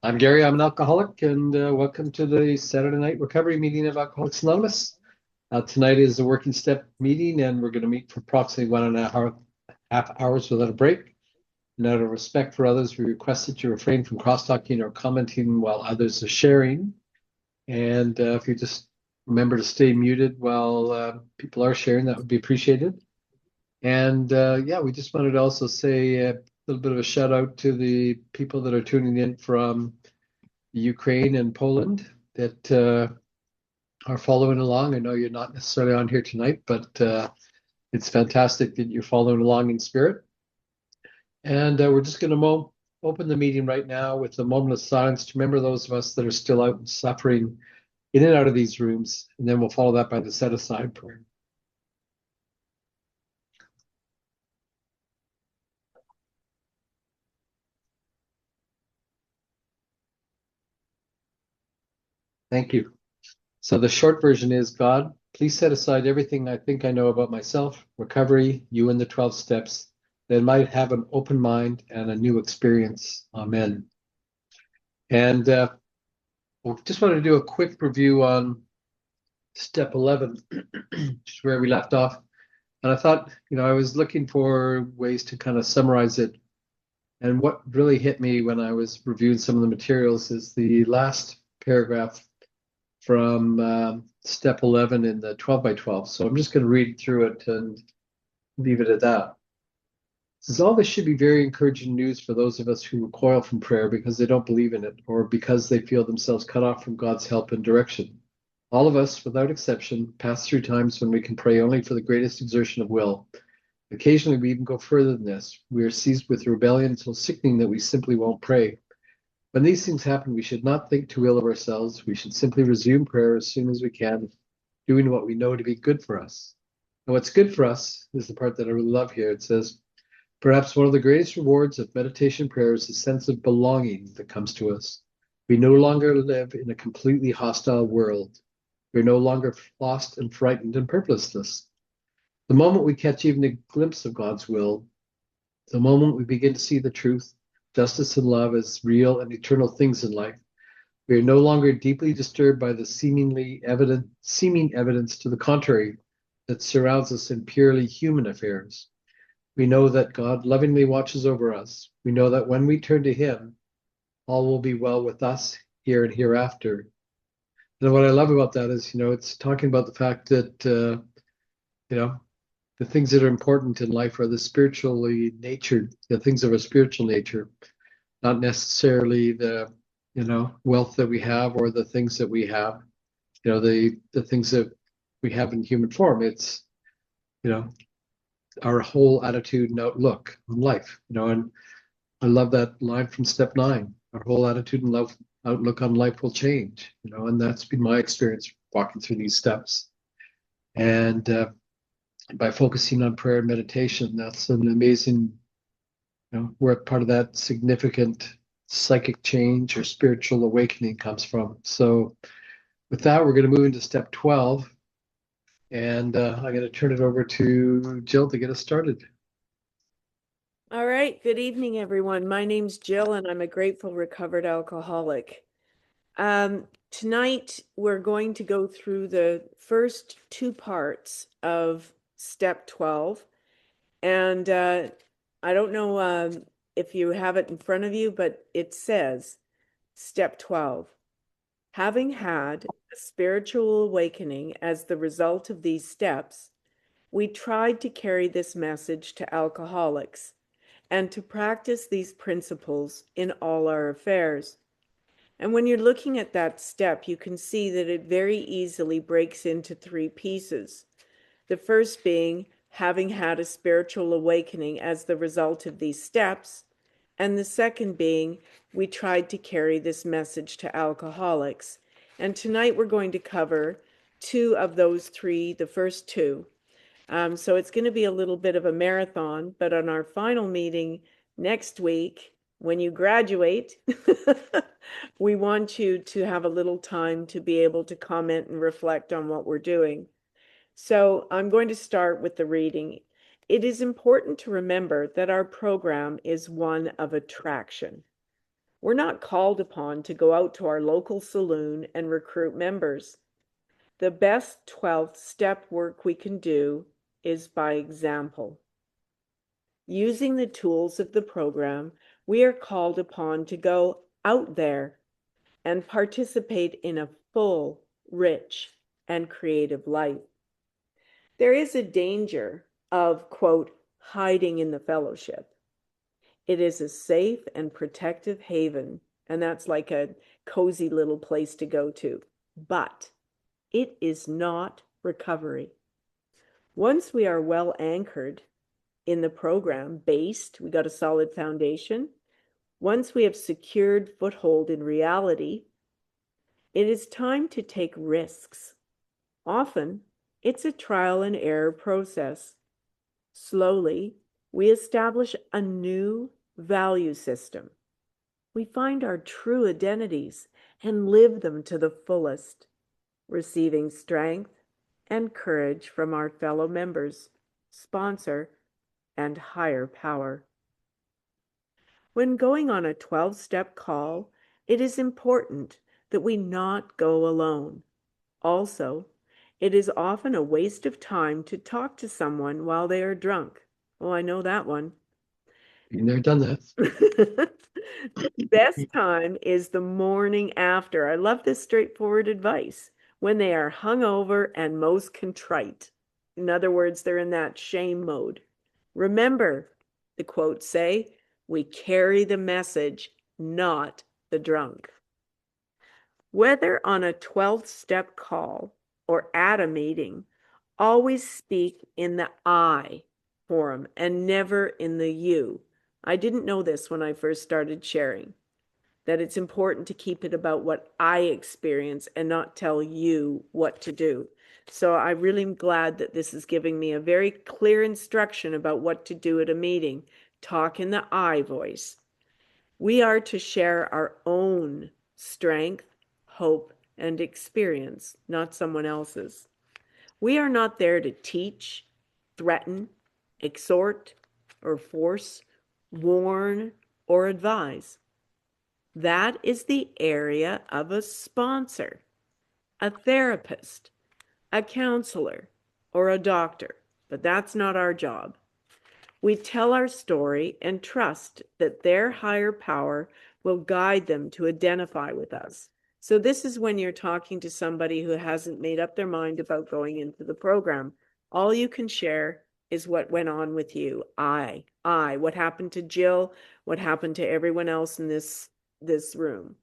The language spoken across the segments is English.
I'm Gary. I'm an alcoholic, and welcome to the Saturday night recovery meeting of Alcoholics Anonymous. Tonight is a working step meeting, and we're going to meet for approximately 1.5 hours without a break. And out of respect for others, we request that you refrain from cross-talking or commenting while others are sharing. And if you just remember to stay muted while people are sharing, that would be appreciated. And yeah, we just wanted to also say a little bit of a shout out to the people that are tuning in from Ukraine and Poland that are following along. I know you're not necessarily on here tonight, but it's fantastic that you're following along in spirit. And we're just going to open the meeting right now with a moment of silence to remember those of us that are still out and suffering in and out of these rooms. And then we'll follow that by the set aside prayer. Thank you. So the short version is, God, please set aside everything I think I know about myself, recovery, you and the 12 steps, that I might have an open mind and a new experience. Amen. And we just wanted to do a quick review on step 11, which is where we left off. And I thought, I was looking for ways to kind of summarize it. And what really hit me when I was reviewing some of the materials is the last paragraph from step 11 in the 12 by 12. So I'm just going to read through it and leave it at that. It says, all this should be very encouraging news for those of us who recoil from prayer because they don't believe in it or because they feel themselves cut off from God's help and direction. All of us, without exception, pass through times when we can pray only for the greatest exertion of will. Occasionally, we even go further than this. We are seized with rebellion so sickening that we simply won't pray. When these things happen, we should not think too ill of ourselves. We should simply resume prayer as soon as we can, doing what we know to be good for us. And what's good for us is the part that I really love here. It says, perhaps one of the greatest rewards of meditation prayer is the sense of belonging that comes to us. We no longer live in a completely hostile world. We're no longer lost and frightened and purposeless. The moment we catch even a glimpse of God's will, the moment we begin to see the truth, justice and love as real and eternal things in life, we are no longer deeply disturbed by the seeming evidence to the contrary that surrounds us in purely human affairs. We know that God lovingly watches over us. We know that when we turn to Him, all will be well with us here and hereafter. And what I love about that is, it's talking about the fact that, the things that are important in life are the spiritually natured, the things of a spiritual nature, not necessarily the, wealth that we have or the things that we have, the things that we have in human form. It's, our whole attitude and outlook on life, and I love that line from step 9. Our whole attitude and outlook on life will change, and that's been my experience walking through these steps. And by focusing on prayer and meditation, that's an amazing, where part of that significant psychic change or spiritual awakening comes from. So with that, we're going to move into step 12. And I'm going to turn it over to Jill to get us started. All right. Good evening, everyone. My name's Jill, and I'm a grateful recovered alcoholic. Tonight, we're going to go through the first 2 parts of step 12. And I don't know if you have it in front of you, but it says, step 12, having had a spiritual awakening as the result of these steps, we tried to carry this message to alcoholics and to practice these principles in all our affairs. And when you're looking at that step, you can see that it very easily breaks into 3 pieces. The first being having had a spiritual awakening as the result of these steps, and the second being we tried to carry this message to alcoholics. And tonight we're going to cover 2 of those 3, the first 2. So it's going to be a little bit of a marathon, but on our final meeting next week, when you graduate, we want you to have a little time to be able to comment and reflect on what we're doing. So I'm going to start with the reading. It is important to remember that our program is one of attraction. We're not called upon to go out to our local saloon and recruit members. The best 12th step work we can do is by example. Using the tools of the program, we are called upon to go out there and participate in a full, rich, and creative life. There is a danger of, quote, hiding in the fellowship. It is a safe and protective haven, and that's like a cozy little place to go to. But it is not recovery. Once we are well anchored in the program, based, we got a solid foundation. Once we have secured foothold in reality, it is time to take risks. Often, it's a trial and error process. Slowly, we establish a new value system. We find our true identities and live them to the fullest, receiving strength and courage from our fellow members, sponsor, and higher power. When going on a 12-step call, it is important that we not go alone. Also, it is often a waste of time to talk to someone while they are drunk. Oh, I know that one. Been there, done that. The best time is the morning after. I love this straightforward advice. When they are hungover and most contrite. In other words, they're in that shame mode. Remember, the quotes say, we carry the message, not the drunk. Whether on a 12th step call or at a meeting, always speak in the I form and never in the you. I didn't know this when I first started sharing, that it's important to keep it about what I experience and not tell you what to do. So I really am glad that this is giving me a very clear instruction about what to do at a meeting. Talk in the I voice. We are to share our own strength, hope, and experience, not someone else's. We are not there to teach, threaten, exhort, or force, warn, or advise. That is the area of a sponsor, a therapist, a counselor, or a doctor, but that's not our job. We tell our story and trust that their higher power will guide them to identify with us. So this is when you're talking to somebody who hasn't made up their mind about going into the program. All you can share is what went on with you. What happened to Jill, what happened to everyone else in this room.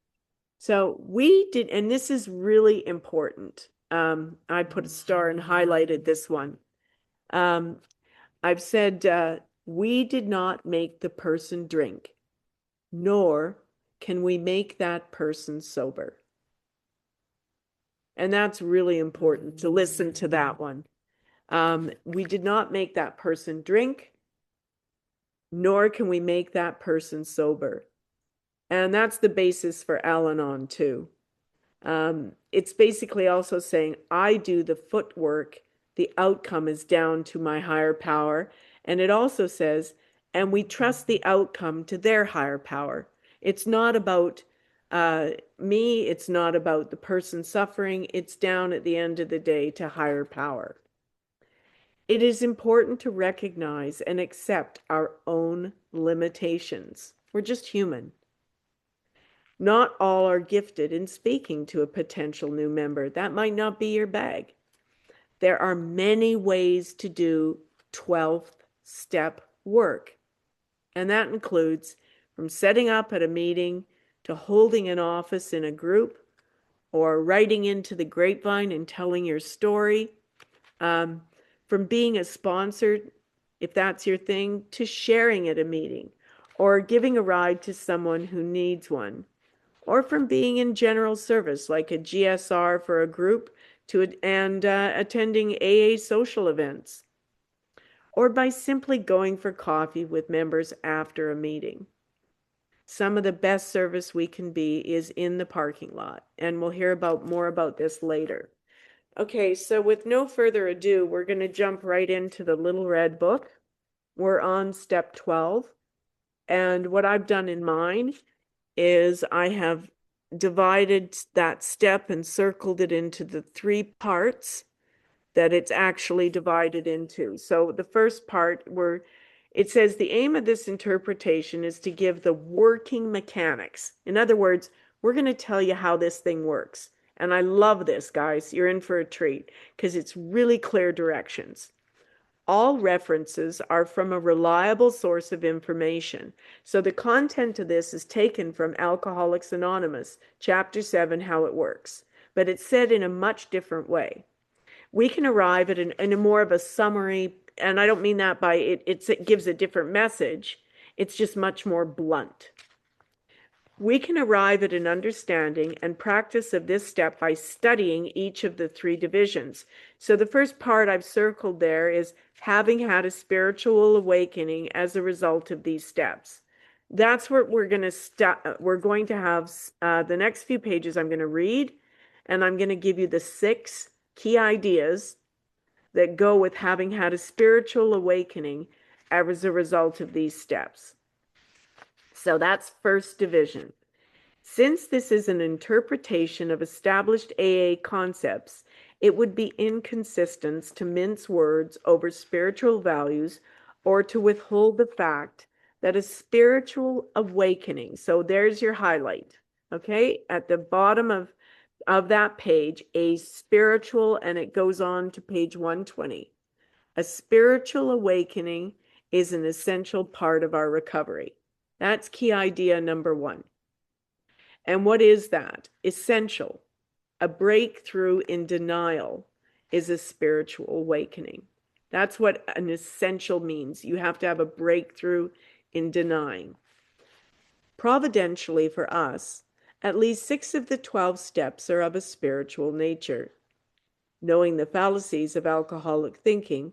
So we did, and this is really important. I put a star and highlighted this one. I've said, we did not make the person drink, nor can we make that person sober. And that's really important to listen to that one. We did not make that person drink, nor can we make that person sober. And that's the basis for Al-Anon too. It's basically also saying, I do the footwork, the outcome is down to my higher power. And it also says, and we trust the outcome to their higher power. It's not about me, it's not about the person suffering, it's down at the end of the day to higher power. It is important to recognize and accept our own limitations. We're just human. Not all are gifted in speaking to a potential new member. That might not be your bag. There are many ways to do 12th step work. And that includes from setting up at a meeting to holding an office in a group or writing into the grapevine and telling your story. From being a sponsor, if that's your thing, to sharing at a meeting or giving a ride to someone who needs one. Or from being in general service, like a GSR for a group, and attending AA social events. Or by simply going for coffee with members after a meeting. Some of the best service we can be is in the parking lot, and we'll hear more about this later. Okay, so with no further ado, we're going to jump right into the Little Red Book. We're on step 12, and what I've done in mine is I have divided that step and circled it into the 3 parts that it's actually divided into. So the first part where it says the aim of this interpretation is to give the working mechanics. In other words, we're going to tell you how this thing works. And I love this, guys. You're in for a treat because it's really clear directions. All references are from a reliable source of information. So the content of this is taken from Alcoholics Anonymous, Chapter 7, How It Works. But it's said in a much different way. We can arrive at in a more of a summary, and I don't mean that by it gives a different message. It's just much more blunt. We can arrive at an understanding and practice of this step by studying each of the 3 divisions. So the first part I've circled there is having had a spiritual awakening as a result of these steps. That's what we're going to have the next few pages I'm going to read, and I'm going to give you the 6 key ideas that go with having had a spiritual awakening as a result of these steps. So that's first division. Since this is an interpretation of established AA concepts, it would be inconsistent to mince words over spiritual values or to withhold the fact that a spiritual awakening, so there's your highlight, okay, at the bottom of that page, a spiritual, and it goes on to page 120. A spiritual awakening is an essential part of our recovery. That's key idea number 1. And what is that? Essential. A breakthrough in denial is a spiritual awakening. That's what an essential means. You have to have a breakthrough in denying. Providentially for us, at least 6 of the 12 steps are of a spiritual nature. Knowing the fallacies of alcoholic thinking,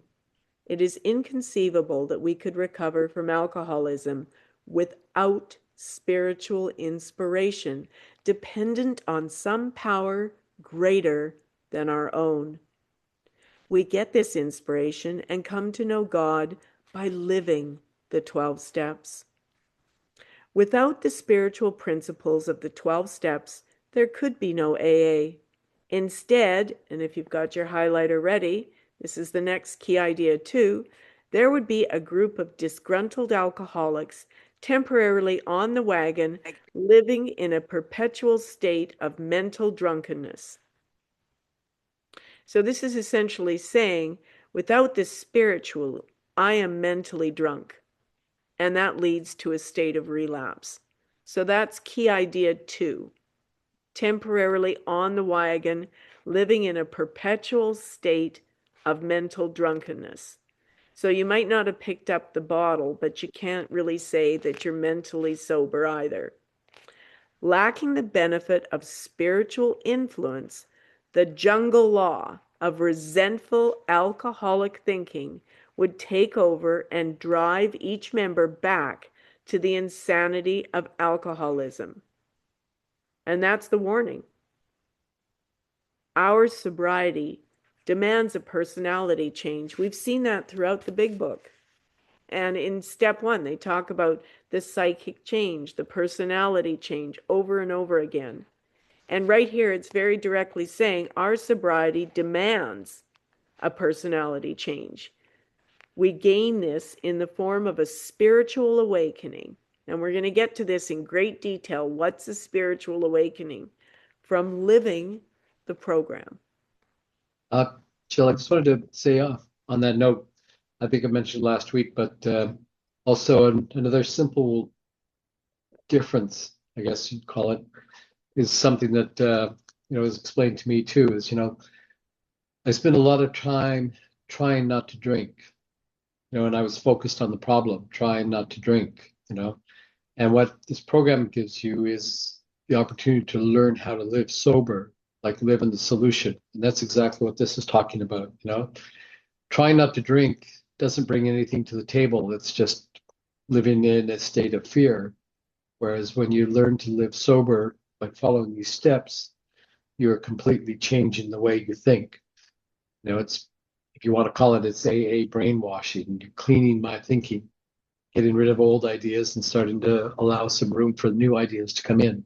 it is inconceivable that we could recover from alcoholism without spiritual inspiration, dependent on some power greater than our own. We get this inspiration and come to know God by living the 12 steps. Without the spiritual principles of the 12 steps, there could be no AA. Instead, and if you've got your highlighter ready, this is the next key idea too, there would be a group of disgruntled alcoholics temporarily on the wagon, living in a perpetual state of mental drunkenness. So this is essentially saying, without this spiritual, I am mentally drunk. And that leads to a state of relapse. So that's key idea 2. Temporarily on the wagon, living in a perpetual state of mental drunkenness. So you might not have picked up the bottle, but you can't really say that you're mentally sober either. Lacking the benefit of spiritual influence, the jungle law of resentful alcoholic thinking would take over and drive each member back to the insanity of alcoholism. And that's the warning. Our sobriety demands a personality change. We've seen that throughout the big book. And in step 1, they talk about the psychic change, the personality change over and over again. And right here, it's very directly saying our sobriety demands a personality change. We gain this in the form of a spiritual awakening. And we're going to get to this in great detail. What's a spiritual awakening? From living the program. Jill, I just wanted to say on that note, I think I mentioned last week, but also another simple difference, I guess you'd call it, is something that is explained to me too. Is I spent a lot of time trying not to drink, and I was focused on the problem, trying not to drink, And what this program gives you is the opportunity to learn how to live sober, like live in the solution. And that's exactly what this is talking about, Trying not to drink doesn't bring anything to the table. It's just living in a state of fear. Whereas when you learn to live sober by following these steps, you're completely changing the way you think. It's, if you want to call it, it's AA brainwashing. You're cleaning my thinking. getting rid of old ideas and starting to allow some room for new ideas to come in.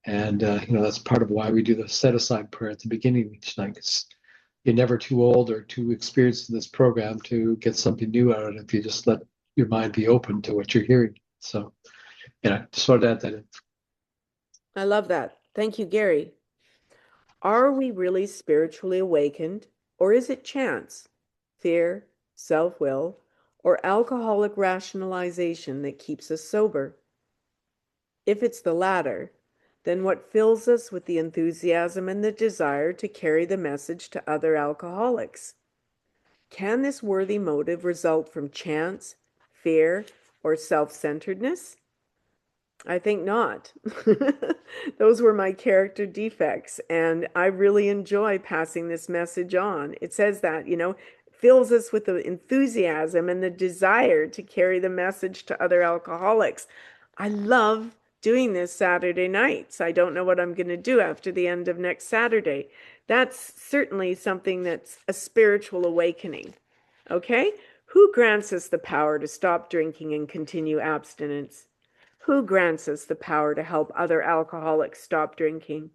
And that's part of why we do the set aside prayer at the beginning of each night. You're never too old or too experienced in this program to get something new out of it if you just let your mind be open to what you're hearing. So, just wanted to add that in. I love that. Thank you, Gary. Are we really spiritually awakened, or is it chance, fear, self-will, or alcoholic rationalization that keeps us sober? If it's the latter, then what fills us with the enthusiasm and the desire to carry the message to other alcoholics? Can this worthy motive result from chance, fear, or self-centeredness? I think not. Those were my character defects, and I really enjoy passing this message on. It says that, fills us with the enthusiasm and the desire to carry the message to other alcoholics. I love doing this Saturday nights. I don't know what I'm going to do after the end of next Saturday. That's certainly something that's a spiritual awakening. Okay? Who grants us the power to stop drinking and continue abstinence? Who grants us the power to help other alcoholics stop drinking?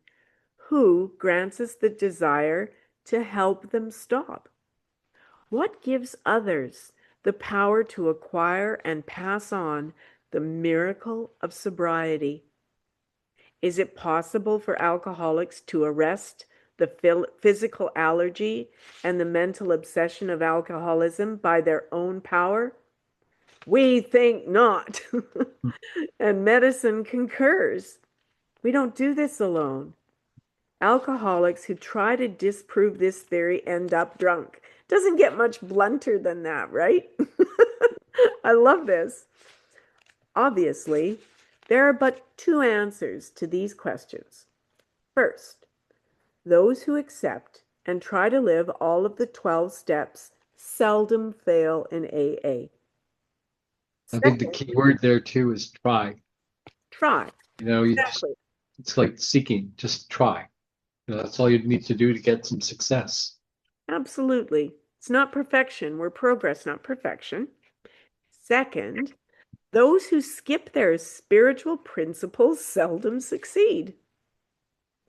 Who grants us the desire to help them stop? What gives others the power to acquire and pass on the miracle of sobriety? Is it possible for alcoholics to arrest the physical allergy and the mental obsession of alcoholism by their own power? We think not. And medicine concurs. We don't do this alone. Alcoholics who try to disprove this theory end up drunk. Doesn't get much blunter than that, right? I love this. Obviously, there are but two answers to these questions. First, those who accept and try to live all of the 12 steps seldom fail in AA. I think the key word there too is try. Try. Exactly. It's like seeking, just try. That's all you need to do to get some success. Absolutely. It's not perfection. We're progress, not perfection. Second, those who skip their spiritual principles seldom succeed.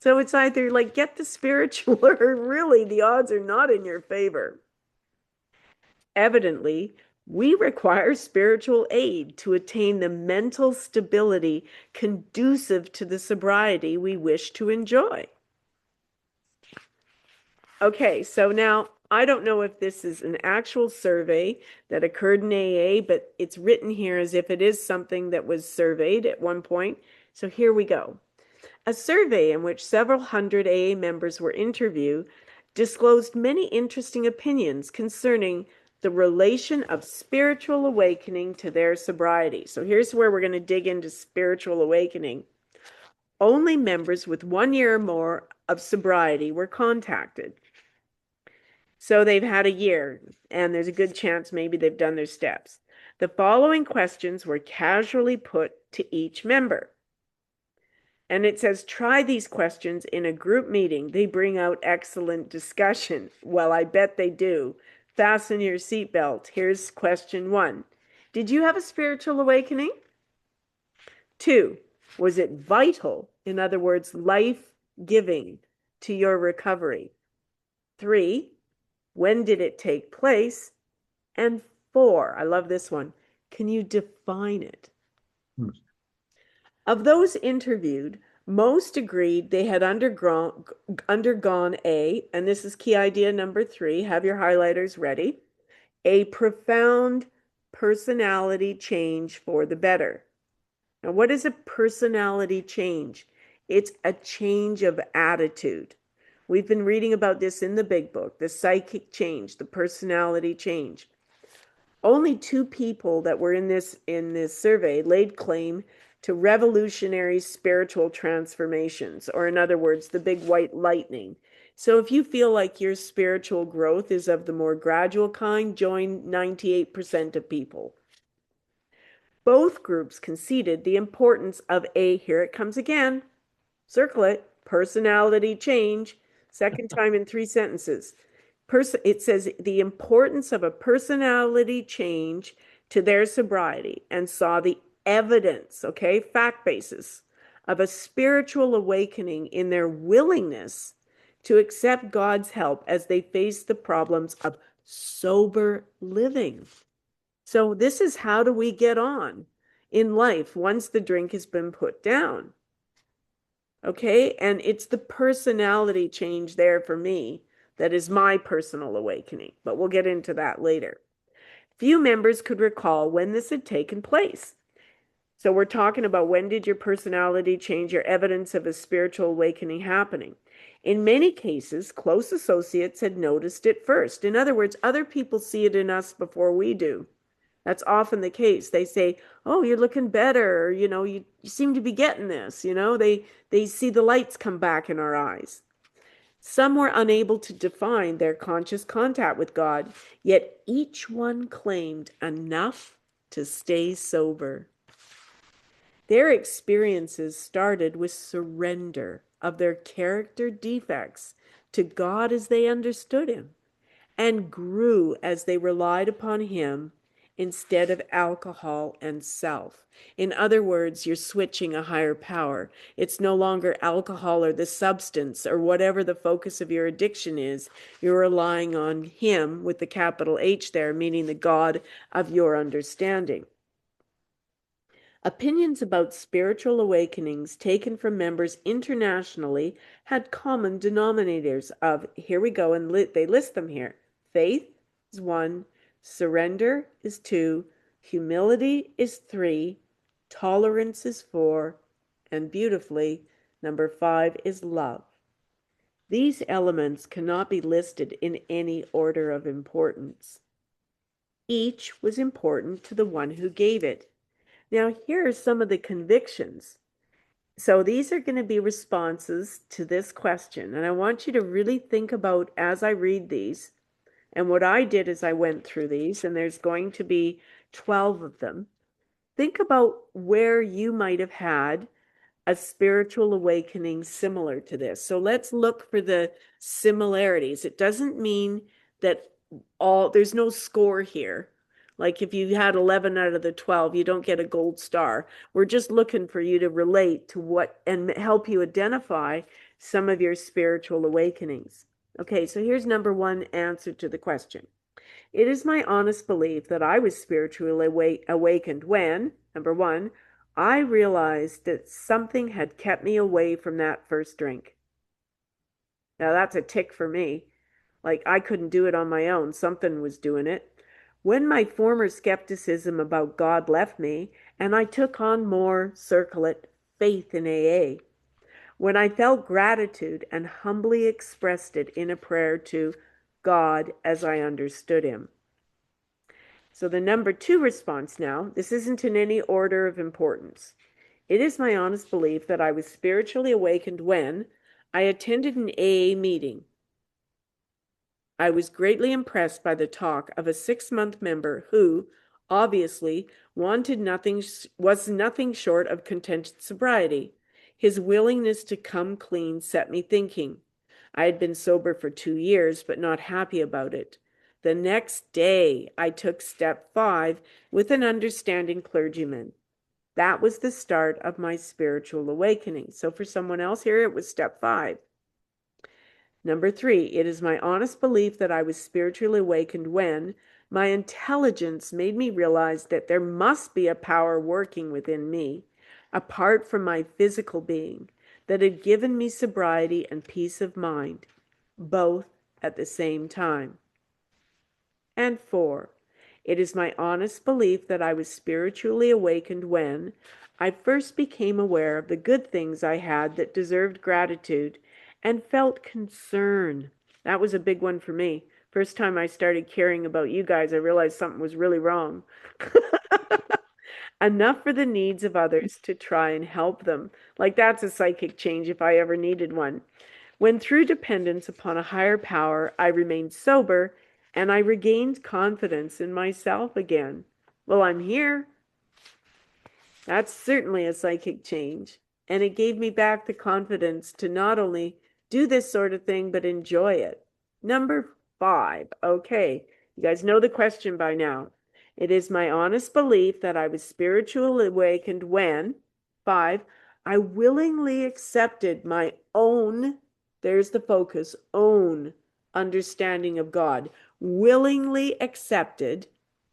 So it's either like get the spiritual or really the odds are not in your favor. Evidently, we require spiritual aid to attain the mental stability conducive to the sobriety we wish to enjoy. Okay, so now I don't know if this is an actual survey that occurred in AA, but it's written here as if it is something that was surveyed at one point. So here we go. A survey in which several hundred AA members were interviewed disclosed many interesting opinions concerning the relation of spiritual awakening to their sobriety. So here's where we're going to dig into spiritual awakening. Only members with 1 year or more of sobriety were contacted. So they've had a year, and there's a good chance maybe they've done their steps. The following questions were casually put to each member. And it says, try these questions in a group meeting. They bring out excellent discussion. Well, I bet they do. Fasten your seatbelt. Here's question 1. Did you have a spiritual awakening? 2, was it vital, in other words, life-giving to your recovery? 3, when did it take place? And 4, I love this one, can you define it? Of those interviewed, most agreed they had undergone a, and this is key idea number 3, have your highlighters ready, a profound personality change for the better. Now, what is a personality change? It's a change of attitude. We've been reading about this in the big book, the psychic change, the personality change. Only 2 people that were in this survey laid claim to revolutionary spiritual transformations, or in other words, the big white lightning. So if you feel like your spiritual growth is of the more gradual kind, join 98% of people. Both groups conceded the importance of a, here it comes again, circle it, personality change, second time in 3 sentences. It says the importance of a personality change to their sobriety and saw the evidence, okay, fact basis of a spiritual awakening in their willingness to accept God's help as they face the problems of sober living. So this is how do we get on in life once the drink has been put down. Okay, and it's the personality change there for me that is my personal awakening, but we'll get into that later. Few members could recall when this had taken place. So we're talking about when did your personality change, your evidence of a spiritual awakening happening. In many cases, close associates had noticed it first. In other words, other people see it in us before we do. That's often the case. They say, oh, you're looking better, or, you seem to be getting this, they see the lights come back in our eyes. Some were unable to define their conscious contact with God, yet each one claimed enough to stay sober. Their experiences started with surrender of their character defects to God as they understood Him, and grew as they relied upon Him instead of alcohol and self. In other words, you're switching a higher power. It's no longer alcohol or the substance or whatever the focus of your addiction is. You're relying on Him with the capital H there, meaning the God of your understanding. Opinions about spiritual awakenings taken from members internationally had common denominators of, here we go, and they list them here. Faith is 1, surrender is 2, humility is 3, tolerance is 4, and beautifully, number 5 is love. These elements cannot be listed in any order of importance. Each was important to the one who gave it. Now, here are some of the convictions. So these are going to be responses to this question. And I want you to really think about as I read these. And what I did is I went through these, and there's going to be 12 of them. Think about where you might have had a spiritual awakening similar to this. So let's look for the similarities. It doesn't mean that there's no score here. Like if you had 11 out of the 12, you don't get a gold star. We're just looking for you to relate to what and help you identify some of your spiritual awakenings. Okay, so here's number 1 answer to the question. It is my honest belief that I was spiritually awakened when, number 1, I realized that something had kept me away from that first drink. Now that's a tick for me. Like I couldn't do it on my own. Something was doing it. When my former skepticism about God left me, and I took on more, circle it, faith in AA. When I felt gratitude and humbly expressed it in a prayer to God as I understood Him. So the number 2 response now, this isn't in any order of importance. It is my honest belief that I was spiritually awakened when I attended an AA meeting. I was greatly impressed by the talk of a 6-month member who, obviously, was nothing short of contented sobriety. His willingness to come clean set me thinking. I had been sober for 2 years, but not happy about it. The next day, I took step 5 with an understanding clergyman. That was the start of my spiritual awakening. So for someone else here, it was step 5. Number 3, it is my honest belief that I was spiritually awakened when my intelligence made me realize that there must be a power working within me, apart from my physical being, that had given me sobriety and peace of mind, both at the same time. And 4, it is my honest belief that I was spiritually awakened when I first became aware of the good things I had that deserved gratitude and felt concern. That was a big one for me. First time I started caring about you guys, I realized something was really wrong. Enough for the needs of others to try and help them. Like that's a psychic change if I ever needed one. When through dependence upon a higher power, I remained sober and I regained confidence in myself again. Well, I'm here. That's certainly a psychic change. And it gave me back the confidence to not only do this sort of thing, but enjoy it. Number 5. Okay. You guys know the question by now. It is my honest belief that I was spiritually awakened when, 5, I willingly accepted my own, there's the focus, own understanding of God. Willingly accepted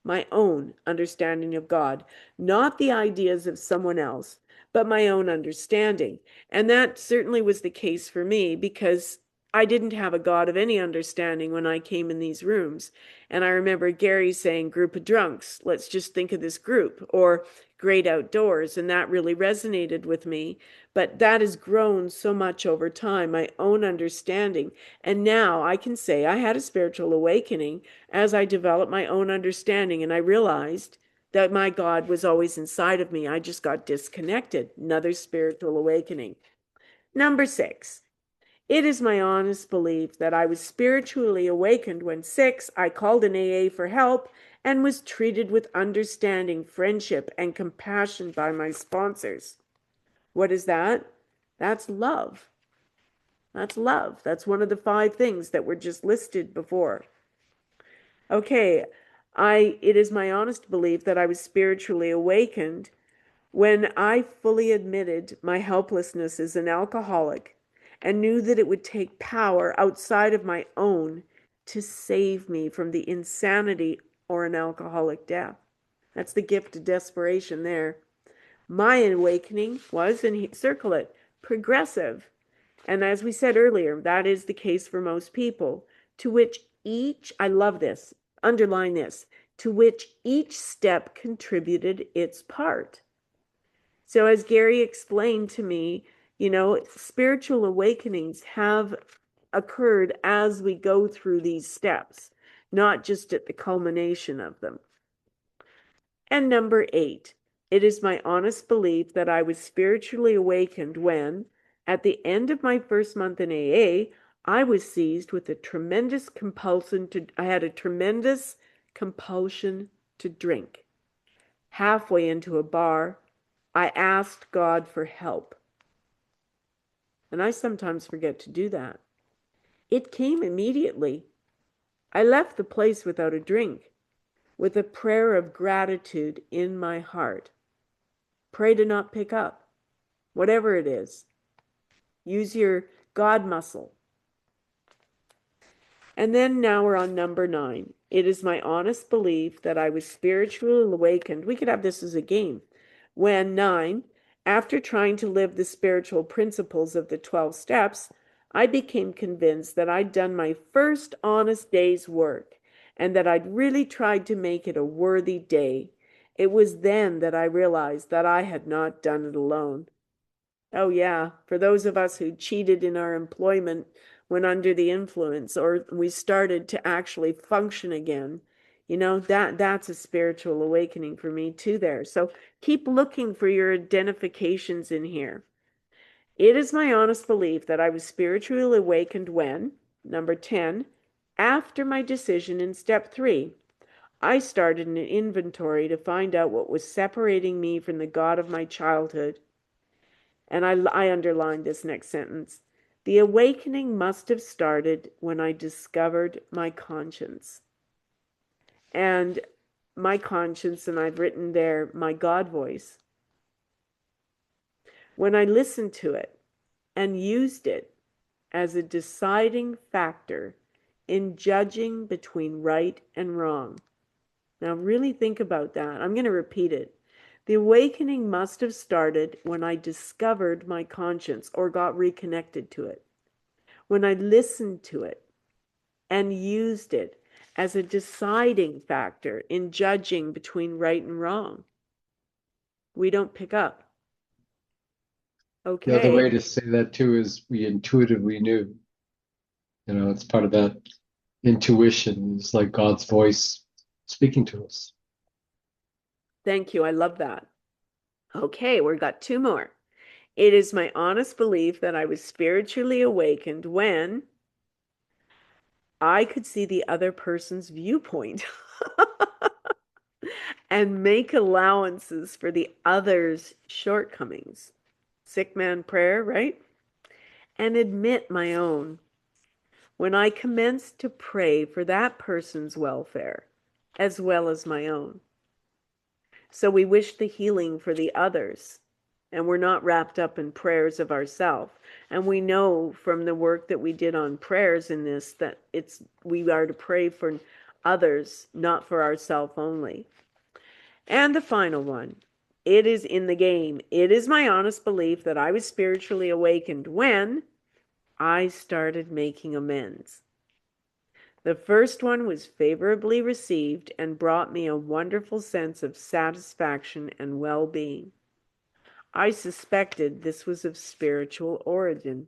my own understanding of God, not the ideas of someone else, but my own understanding. And that certainly was the case for me because I didn't have a God of any understanding when I came in these rooms. And I remember Gary saying, group of drunks, let's just think of this group, or great outdoors. And that really resonated with me. But that has grown so much over time, my own understanding. And now I can say I had a spiritual awakening as I developed my own understanding. And I realized that my God was always inside of me. I just got disconnected. Another spiritual awakening. Number 6. It is my honest belief that I was spiritually awakened when 6, I called an AA for help and was treated with understanding, friendship, and compassion by my sponsors. What is that? That's love. That's love. That's one of the 5 things that were just listed before. Okay, it is my honest belief that I was spiritually awakened when I fully admitted my helplessness as an alcoholic and knew that it would take power outside of my own to save me from the insanity or an alcoholic death. That's the gift of desperation there. My awakening was, and circle it, progressive. And as we said earlier, that is the case for most people, to which each, I love this, underline this, to which each step contributed its part. So as Gary explained to me, spiritual awakenings have occurred as we go through these steps, not just at the culmination of them. And number 8, it is my honest belief that I was spiritually awakened when, at the end of my first month in AA, I was seized with a tremendous compulsion to drink. Halfway into a bar, I asked God for help. And I sometimes forget to do that. It came immediately. I left the place without a drink, with a prayer of gratitude in my heart. Pray to not pick up, whatever it is. Use your God muscle. And then now we're on number 9. It is my honest belief that I was spiritually awakened. We could have this as a game. When 9, after trying to live the spiritual principles of the 12 steps, I became convinced that I'd done my first honest day's work and that I'd really tried to make it a worthy day. It was then that I realized that I had not done it alone. Oh, yeah, for those of us who cheated in our employment when under the influence, or we started to actually function again, that's a spiritual awakening for me too there. So keep looking for your identifications in here. It is my honest belief that I was spiritually awakened when, number 10, after my decision in step 3, I started an inventory to find out what was separating me from the God of my childhood. And I underlined this next sentence. The awakening must have started when I discovered my conscience. And my conscience, and I've written there, my God voice. When I listened to it and used it as a deciding factor in judging between right and wrong. Now, really think about that. I'm going to repeat it. The awakening must have started when I discovered my conscience or got reconnected to it, when I listened to it and used it as a deciding factor in judging between right and wrong. We don't pick up. The other Okay. way to say that too is we intuitively knew. It's part of that intuition. It's like God's voice speaking to us. Thank you. I love that. Okay, we've got 2 more. It is my honest belief that I was spiritually awakened when I could see the other person's viewpoint and make allowances for the other's shortcomings. Sick man prayer, right? And admit my own. When I commenced to pray for that person's welfare as well as my own. So we wish the healing for the others, and we're not wrapped up in prayers of ourselves. And we know from the work that we did on prayers in this that we are to pray for others, not for ourselves only. And the final one, it is in the game. It is my honest belief that I was spiritually awakened when I started making amends. The first one was favorably received and brought me a wonderful sense of satisfaction and well-being. I suspected this was of spiritual origin.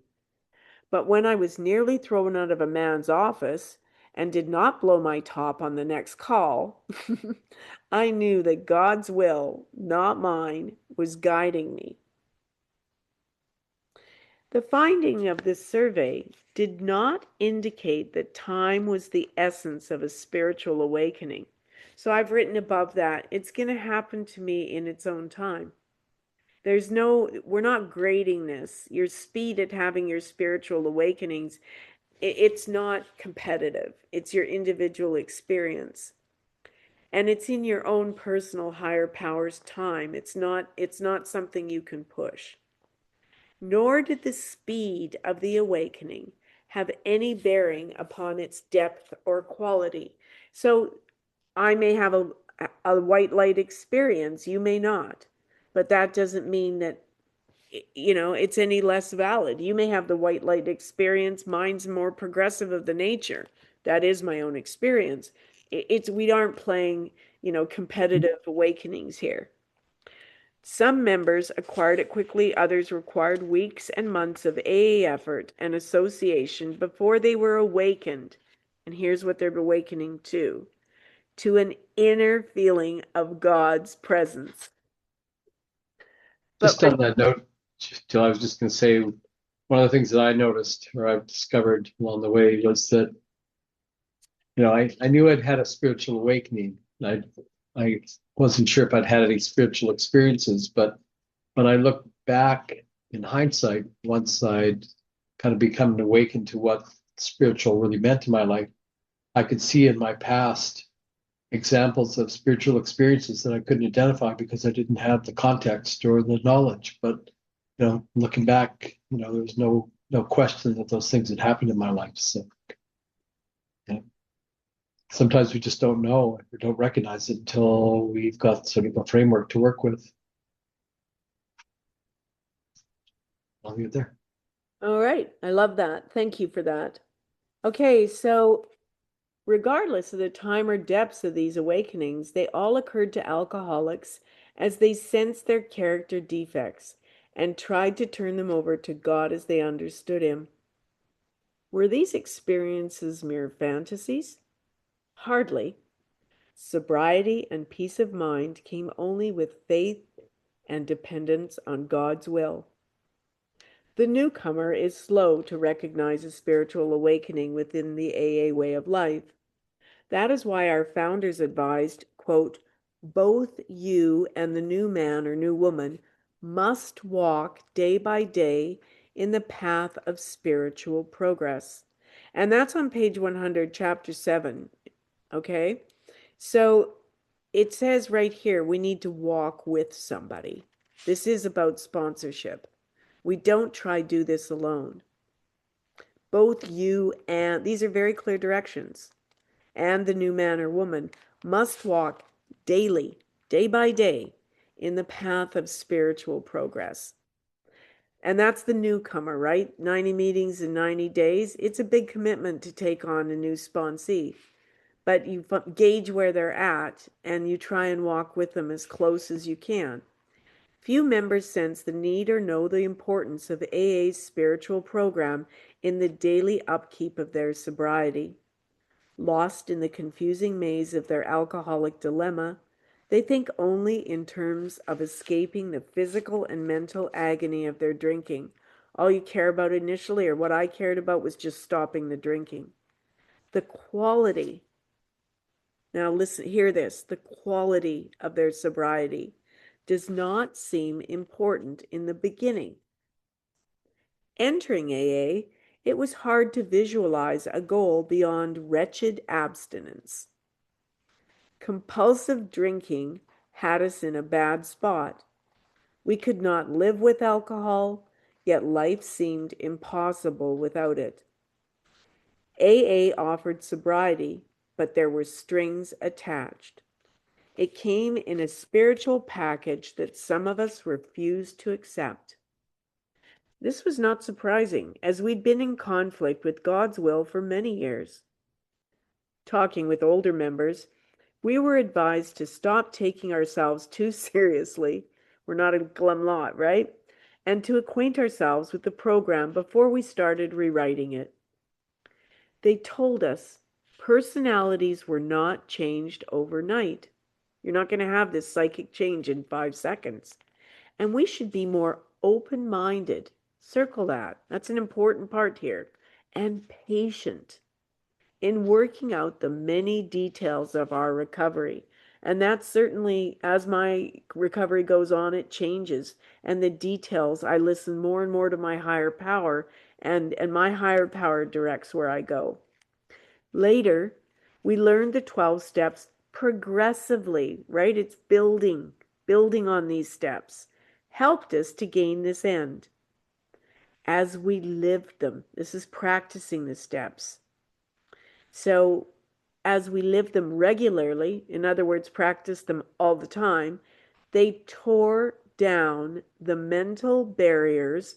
But when I was nearly thrown out of a man's office and did not blow my top on the next call, I knew that God's will, not mine, was guiding me. The finding of this survey did not indicate that time was the essence of a spiritual awakening. So I've written above that, it's going to happen to me in its own time. We're not grading this. Your speed at having your spiritual awakenings, it's not competitive. It's your individual experience. And it's in your own personal higher power's time. It's not something you can push. Nor did the speed of the awakening have any bearing upon its depth or quality. So I may have a white light experience, you may not, but that doesn't mean that it's any less valid. You may have the white light experience, mine's more progressive of the nature. That is my own experience. We aren't playing, competitive awakenings here. Some members acquired it quickly, others required weeks and months of AA effort and association before they were awakened. And here's what they're awakening to an inner feeling of God's presence. Just on that note, Jill, I was just going to say, one of the things that I noticed or I've discovered along the way was that, I knew I'd had a spiritual awakening. I wasn't sure if I'd had any spiritual experiences, but when I look back in hindsight, once I'd kind of become awakened to what spiritual really meant in my life, I could see in my past examples of spiritual experiences that I couldn't identify because I didn't have the context or the knowledge. But looking back, there was no question that those things had happened in my life. So yeah. Sometimes we just don't know or don't recognize it until we've got sort of a framework to work with. I'll leave it there. All right. I love that. Thank you for that. Okay, so regardless of the time or depths of these awakenings, they all occurred to alcoholics as they sensed their character defects and tried to turn them over to God as they understood Him. Were these experiences mere fantasies? Hardly. Sobriety and peace of mind came only with faith and dependence on God's will. The newcomer is slow to recognize a spiritual awakening within the AA way of life. That is why our founders advised, quote, both you and the new man or new woman must walk day by day in the path of spiritual progress. And that's on page 100, chapter 7. Okay? So it says right here, we need to walk with somebody. This is about sponsorship. We don't try do this alone. Both you and, these are very clear directions, and the new man or woman must walk daily, day by day, in the path of spiritual progress. And that's the newcomer, right? 90 meetings in 90 days. It's a big commitment to take on a new sponsee. But you gauge where they're at and you try and walk with them as close as you can. Few members sense the need or know the importance of AA's spiritual program in the daily upkeep of their sobriety. Lost in the confusing maze of their alcoholic dilemma, they think only in terms of escaping the physical and mental agony of their drinking. All you care about initially, or what I cared about, was just stopping the drinking. The quality, now listen, hear this, the quality of their sobriety does not seem important in the beginning. Entering AA, it was hard to visualize a goal beyond wretched abstinence. Compulsive drinking had us in a bad spot. We could not live with alcohol, yet life seemed impossible without it. AA offered sobriety, but there were strings attached. It came in a spiritual package that some of us refused to accept. This was not surprising, as we'd been in conflict with God's will for many years. Talking with older members, we were advised to stop taking ourselves too seriously. We're not a glum lot, right? And to acquaint ourselves with the program before we started rewriting it. They told us personalities were not changed overnight. You're not going to have this psychic change in 5 seconds. And we should be more open-minded. Circle that. That's an important part here. And patient in working out the many details of our recovery. And that's certainly, as my recovery goes on, it changes. And the details, I listen more and more to my higher power, and my higher power directs where I go. Later, we learned the 12 steps progressively, right? It's building on these steps, helped us to gain this end. As we lived them, this is practicing the steps. So as we live them regularly, in other words, practice them all the time, they tore down the mental barriers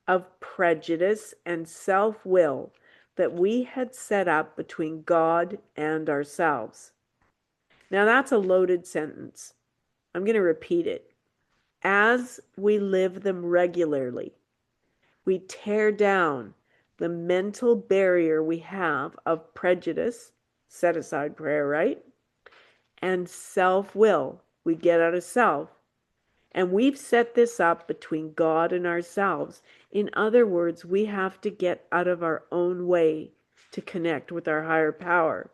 of prejudice and self-will that we had set up between God and ourselves. Now that's a loaded sentence. I'm going to repeat it. As we live them regularly, we tear down the mental barrier we have of prejudice, set aside prayer, right? And self-will. We get out of self. And we've set this up between God and ourselves. In other words, we have to get out of our own way to connect with our higher power.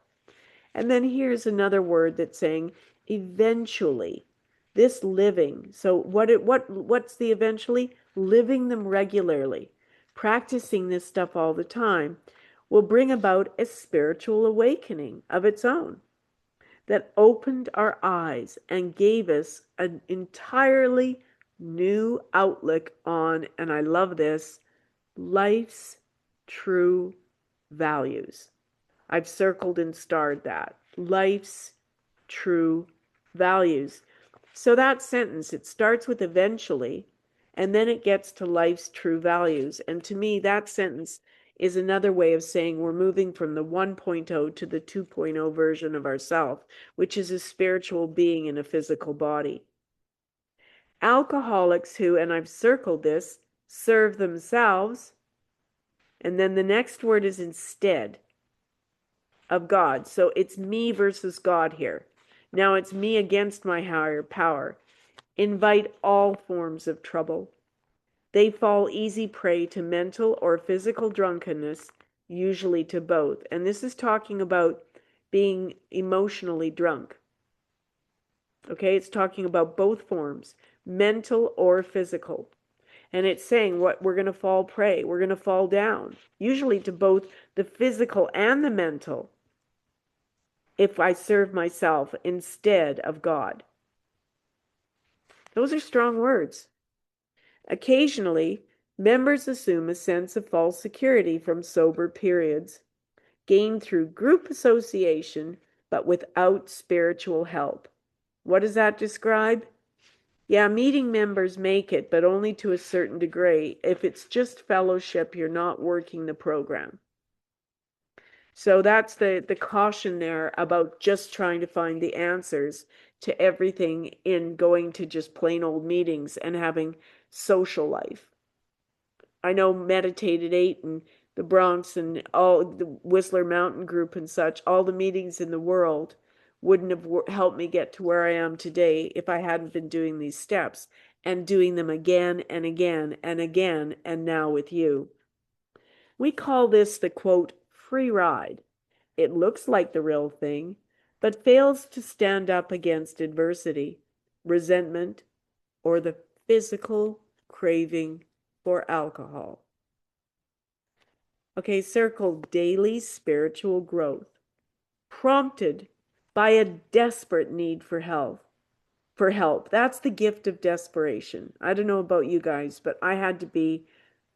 And then here's another word that's saying eventually. This living. So what's the eventually? Living them regularly. Practicing this stuff all the time will bring about a spiritual awakening of its own that opened our eyes and gave us an entirely new outlook on, and I love this, life's true values. I've circled and starred that. Life's true values. So that sentence, it starts with eventually, and then it gets to life's true values. And to me, that sentence is another way of saying we're moving from the 1.0 to the 2.0 version of ourself, which is a spiritual being in a physical body. Alcoholics who, and I've circled this, serve themselves, and then the next word is instead of God. So it's me versus God here. Now it's me against my higher power. Invite all forms of trouble. They fall easy prey to mental or physical drunkenness, usually to both. And this is talking about being emotionally drunk. Okay, it's talking about both forms, mental or physical. And it's saying what we're going to fall prey, we're going to fall down, usually to both the physical and the mental, if I serve myself instead of God. Those are strong words. Occasionally, members assume a sense of false security from sober periods, gained through group association, but without spiritual help. What does that describe? Yeah, meeting members make it, but only to a certain degree. If it's just fellowship, you're not working the program. So that's the caution there about just trying to find the answers to everything in going to just plain old meetings and having social life. I know Meditate at 8 and the Bronx and all the Whistler Mountain Group and such, all the meetings in the world wouldn't have helped me get to where I am today if I hadn't been doing these steps and doing them again and again and again, and now with you. We call this the, quote, free ride. It looks like the real thing, but fails to stand up against adversity, resentment, or the physical craving for alcohol. Okay, circle daily spiritual growth, prompted by a desperate need for health. for help. That's the gift of desperation. I don't know about you guys, but I had to be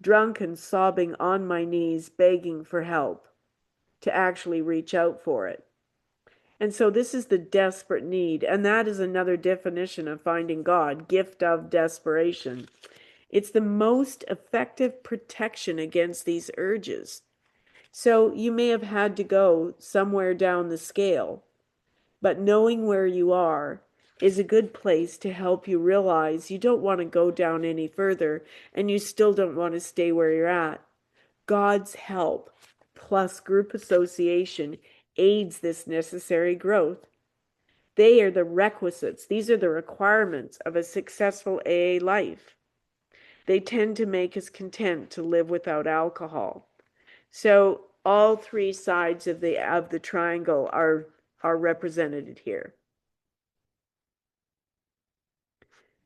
drunk and sobbing on my knees, begging for help to actually reach out for it. And so this is the desperate need. And that is another definition of finding God, gift of desperation. It's the most effective protection against these urges. So you may have had to go somewhere down the scale, but knowing where you are is a good place to help you realize you don't want to go down any further and you still don't want to stay where you're at. God's help plus group association aids this necessary growth. They are the requisites. These are the requirements of a successful AA life. They tend to make us content to live without alcohol. So all three sides of the triangle are represented here.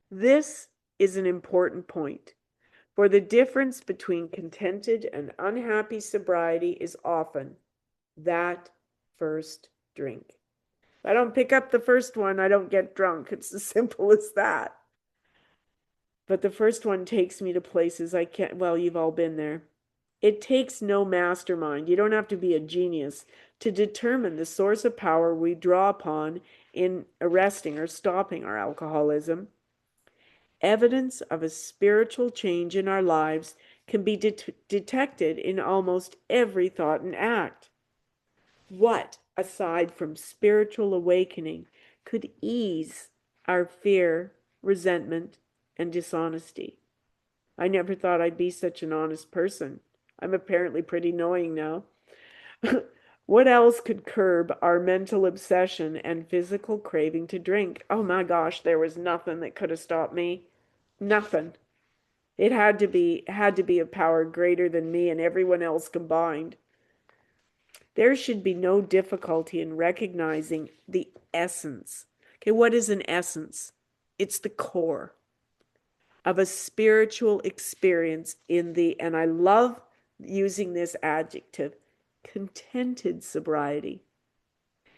This is an important point, for the difference between contented and unhappy sobriety is often that first drink. If I don't pick up the first one, I don't get drunk. It's as simple as that. But the first one takes me to places I can't, well, you've all been there. It takes no mastermind. You don't have to be a genius to determine the source of power we draw upon in arresting or stopping our alcoholism. Evidence of a spiritual change in our lives can be detected in almost every thought and act. What, aside from spiritual awakening, could ease our fear, resentment, and dishonesty? I never thought I'd be such an honest person. I'm apparently pretty knowing now. What else could curb our mental obsession and physical craving to drink? Oh my gosh, there was nothing that could have stopped me. Nothing. It had to be a power greater than me and everyone else combined. There should be no difficulty in recognizing the essence. Okay, what is an essence? It's the core of a spiritual experience in the, and I love using this adjective, contented sobriety.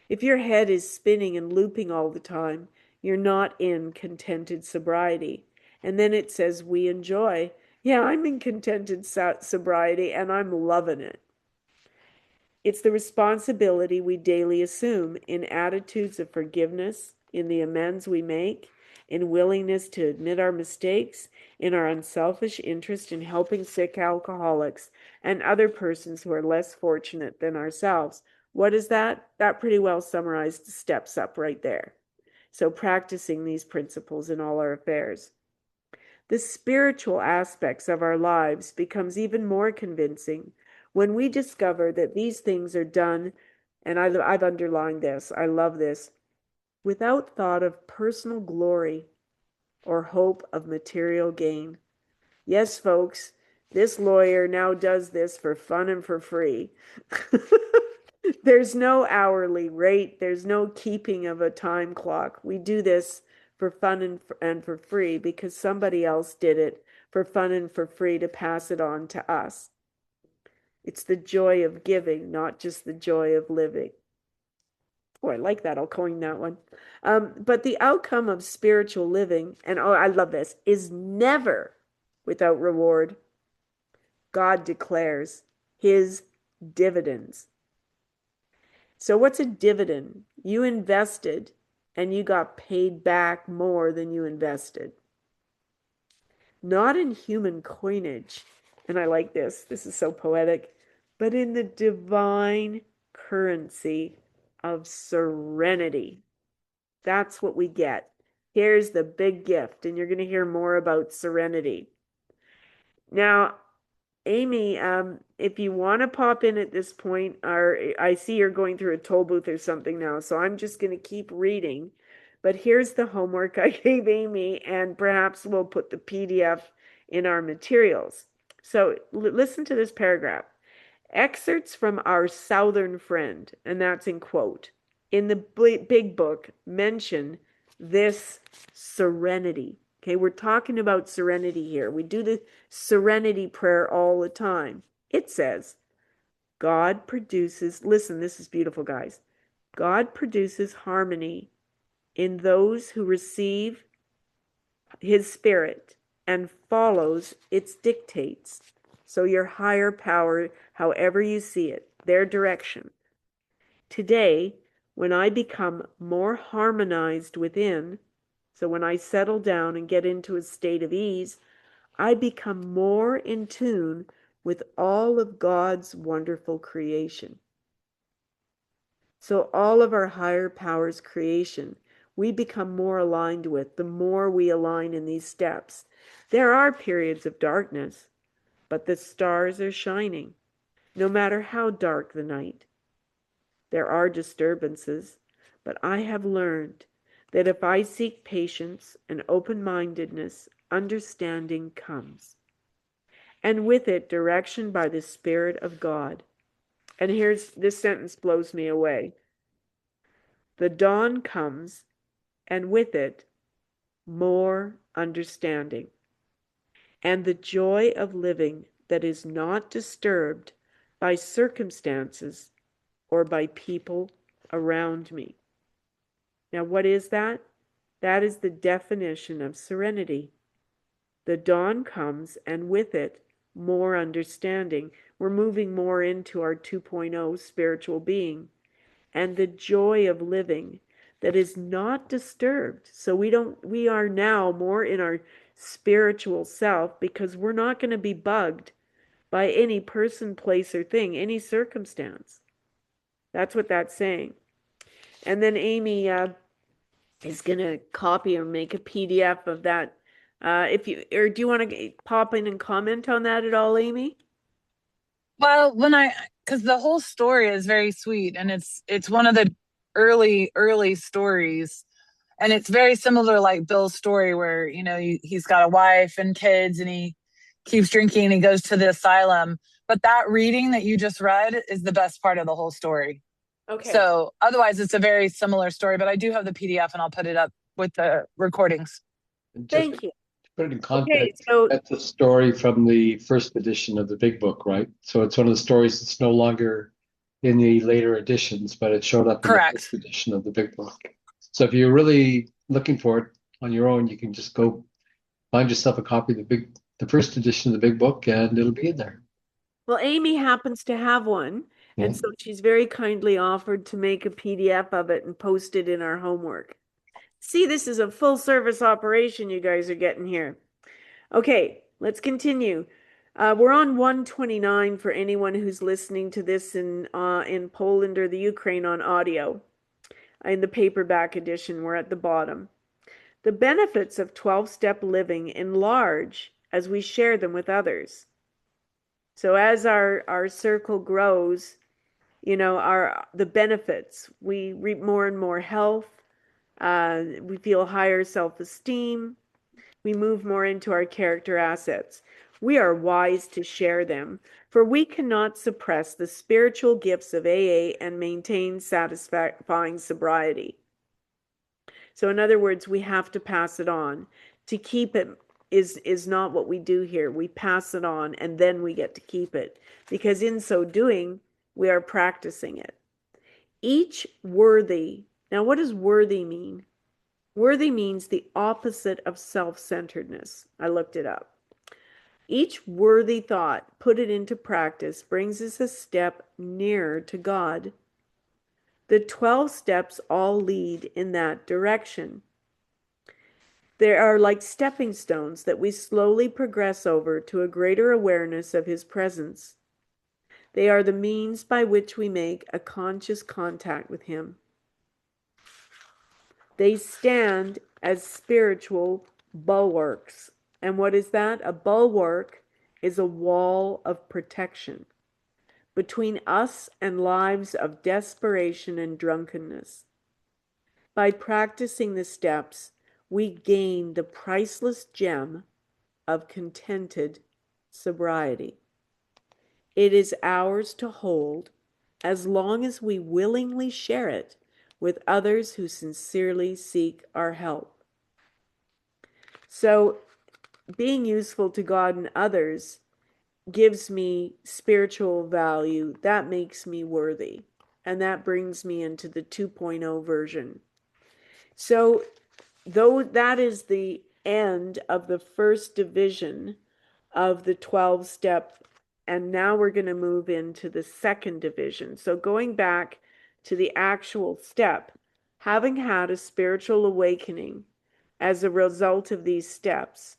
If your head is spinning and looping all the time, you're not in contented sobriety. And then it says, we enjoy. Yeah, I'm in contented sobriety and I'm loving it. It's the responsibility we daily assume in attitudes of forgiveness, in the amends we make, in willingness to admit our mistakes, in our unselfish interest in helping sick alcoholics and other persons who are less fortunate than ourselves. What is that? That pretty well summarized the steps up right there. So practicing these principles in all our affairs. The spiritual aspects of our lives becomes even more convincing when we discover that these things are done, and I've underlined this, I love this, without thought of personal glory or hope of material gain. Yes, folks, this lawyer now does this for fun and for free. There's no hourly rate. There's no keeping of a time clock. We do this for fun and for free because somebody else did it for fun and for free to pass it on to us. It's the joy of giving, not just the joy of living. Oh, I like that. I'll coin that one. But the outcome of spiritual living, and oh, I love this, is never without reward. God declares his dividends. So what's a dividend? You invested and you got paid back more than you invested. Not in human coinage, and I like this is so poetic, but in the divine currency of serenity. That's what we get. Here's the big gift, and you're going to hear more about serenity. Now, Amy, if you want to pop in at this point, or I see you're going through a toll booth or something now, so I'm just going to keep reading. But here's the homework I gave Amy, and perhaps we'll put the PDF in our materials. So listen to this paragraph. Excerpts from our Southern friend, and that's in quote, in the big book mention this serenity. Okay, we're talking about serenity here. We do the serenity prayer all the time. It says, God produces, listen, this is beautiful, guys. God produces harmony in those who receive his spirit and follows its dictates. So your higher power, however you see it, their direction. Today, when I become more harmonized within, so when I settle down and get into a state of ease, I become more in tune with all of God's wonderful creation. So all of our higher powers creation, we become more aligned with the more we align in these steps. There are periods of darkness, but the stars are shining, no matter how dark the night. There are disturbances, but I have learned that if I seek patience and open-mindedness, understanding comes. And with it, direction by the Spirit of God. And here's this sentence blows me away. The dawn comes, and with it, more understanding, and the joy of living that is not disturbed by circumstances or by people around me. Now, what is that? That is the definition of serenity. The dawn comes, and with it, more understanding. We're moving more into our 2.0 spiritual being, and the joy of living that is not disturbed. So we are now more in our spiritual self because we're not going to be bugged by any person, place, or thing, any circumstance. That's what that's saying. And then Amy is going to copy or make a PDF of that. If you, or do you want to pop in and comment on that at all, Amy? Well, because the whole story is very sweet, and it's one of the early stories, and it's very similar like Bill's story, where he's got a wife and kids, and he keeps drinking, and he goes to the asylum. But that reading that you just read is the best part of the whole story. Okay. So otherwise, it's a very similar story. But I do have the PDF, and I'll put it up with the recordings. Thank you. To put it in Okay, context, so that's a story from the first edition of the big book, right? So it's one of the stories that's no longer in the later editions, but it showed up in the first Correct. edition of the big book. So if you're really looking for it on your own, you can just go find yourself a copy of the first edition of the big book, and it'll be in there. well, Amy happens to have one, Yeah. and so she's very kindly offered to make a PDF of it and post it in our homework. See, this is a full service operation you guys are getting here. Okay, let's continue. We're on 129 for anyone who's listening to this in Poland or the Ukraine on audio. In the paperback edition, we're at the bottom. The benefits of 12-step living enlarge as we share them with others. So as our circle grows, the benefits, we reap more and more health, we feel higher self-esteem, we move more into our character assets. We are wise to share them, for we cannot suppress the spiritual gifts of AA and maintain satisfying sobriety. So in other words, we have to pass it on. To keep it is not what we do here. We pass it on and then we get to keep it, because in so doing, we are practicing it. Each worthy, now what does worthy mean? Worthy means the opposite of self-centeredness. I looked it up. Each worthy thought, put it into practice, brings us a step nearer to God. The 12 steps all lead in that direction. They are like stepping stones that we slowly progress over to a greater awareness of His presence. They are the means by which we make a conscious contact with Him. They stand as spiritual bulwarks. And what is that? A bulwark is a wall of protection between us and lives of desperation and drunkenness. By practicing the steps, we gain the priceless gem of contented sobriety. It is ours to hold as long as we willingly share it with others who sincerely seek our help. So, being useful to God and others gives me spiritual value. That makes me worthy. And that brings me into the 2.0 version. So though that is the end of the first division of the 12-step, and now we're going to move into the second division. So going back to the actual step, having had a spiritual awakening as a result of these steps,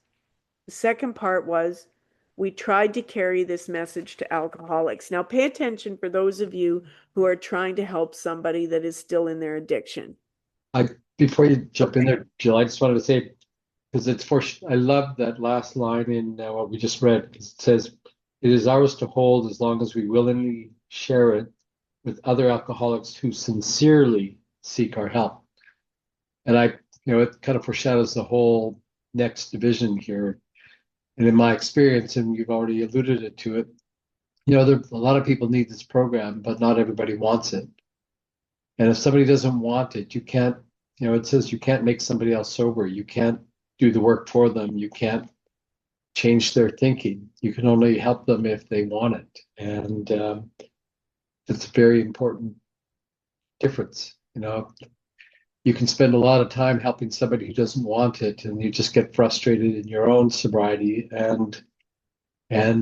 the second part was we tried to carry this message to alcoholics. Now pay attention for those of you who are trying to help somebody that is still in their addiction. Before you jump in there, Jill, I just wanted to say, because I love that last line in what we just read. It says, "It is ours to hold as long as we willingly share it with other alcoholics who sincerely seek our help." And it kind of foreshadows the whole next division here. And in my experience, and you've already alluded to it, a lot of people need this program, but not everybody wants it. And if somebody doesn't want it, you can't, it says you can't make somebody else sober. You can't do the work for them. You can't change their thinking. You can only help them if they want it. And it's a very important difference. You can spend a lot of time helping somebody who doesn't want it, and you just get frustrated in your own sobriety, and they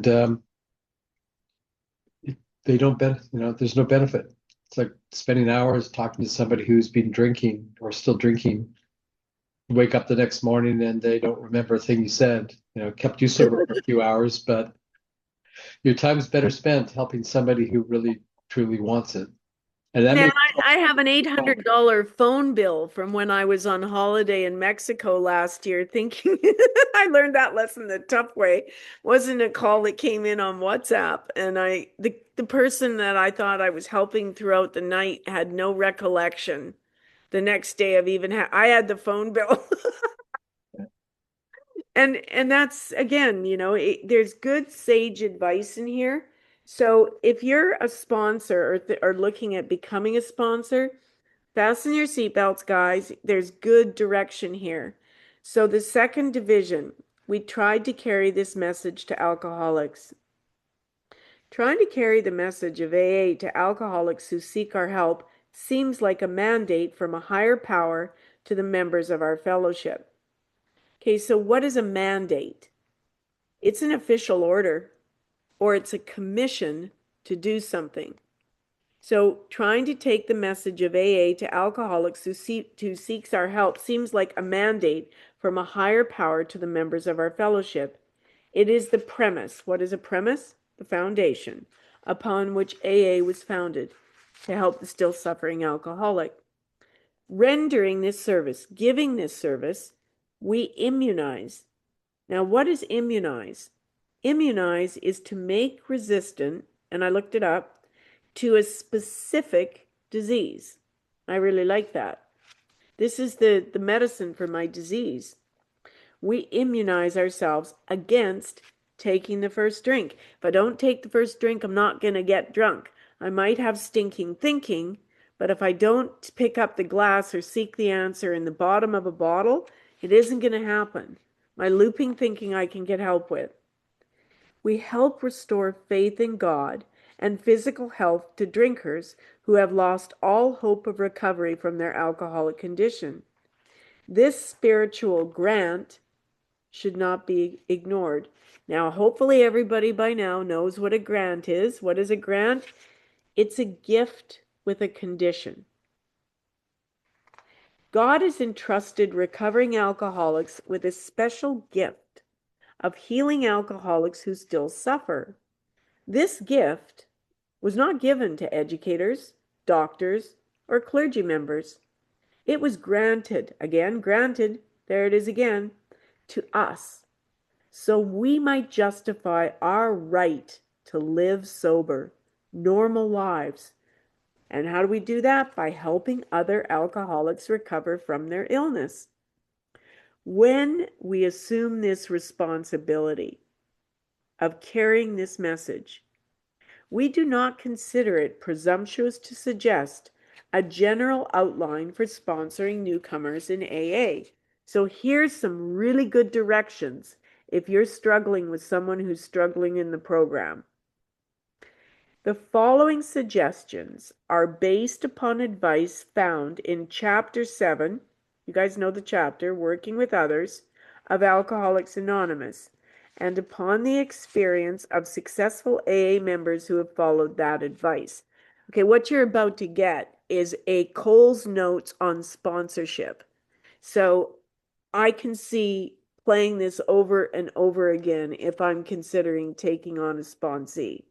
don't benefit. There's no benefit. It's like spending hours talking to somebody who's been drinking or still drinking. You wake up the next morning and they don't remember a thing you said. Kept you sober for a few hours, but your time's better spent helping somebody who really truly wants it. And that Man, makes I have an $800 phone bill from when I was on holiday in Mexico last year, thinking I learned that lesson the tough way. Wasn't a call that came in on WhatsApp, and the person that I thought I was helping throughout the night had no recollection the next day of even I had the phone bill. And that's again, there's good sage advice in here. So if you're a sponsor or looking at becoming a sponsor, fasten your seatbelts, guys. There's good direction here. So the second division, we tried to carry this message to alcoholics. Trying to carry the message of AA to alcoholics who seek our help seems like a mandate from a higher power to the members of our fellowship. Okay, so what is a mandate? It's an official order, or it's a commission to do something. So trying to take the message of AA to alcoholics who seeks our help seems like a mandate from a higher power to the members of our fellowship. It is the premise. What is a premise? The foundation upon which AA was founded to help the still suffering alcoholic. Rendering this service, giving this service, we immunize. Now, what is immunize? Immunize is to make resistant, and I looked it up, to a specific disease. I really like that. This is the medicine for my disease. We immunize ourselves against taking the first drink. If I don't take the first drink, I'm not going to get drunk. I might have stinking thinking, but if I don't pick up the glass or seek the answer in the bottom of a bottle, it isn't going to happen. My looping thinking I can get help with. We help restore faith in God and physical health to drinkers who have lost all hope of recovery from their alcoholic condition. This spiritual grant should not be ignored. Now, hopefully everybody by now knows what a grant is. What is a grant? It's a gift with a condition. God has entrusted recovering alcoholics with a special gift of healing alcoholics who still suffer. This gift was not given to educators, doctors, or clergy members. It was granted, there it is again, to us, so we might justify our right to live sober, normal lives. And how do we do that? By helping other alcoholics recover from their illness. When we assume this responsibility of carrying this message, we do not consider it presumptuous to suggest a general outline for sponsoring newcomers in AA. So here's some really good directions if you're struggling with someone who's struggling in the program. The following suggestions are based upon advice found in Chapter 7, you guys know the chapter, Working with Others, of Alcoholics Anonymous, and upon the experience of successful AA members who have followed that advice. Okay, what you're about to get is a Cole's Notes on sponsorship. So I can see playing this over and over again if I'm considering taking on a sponsee.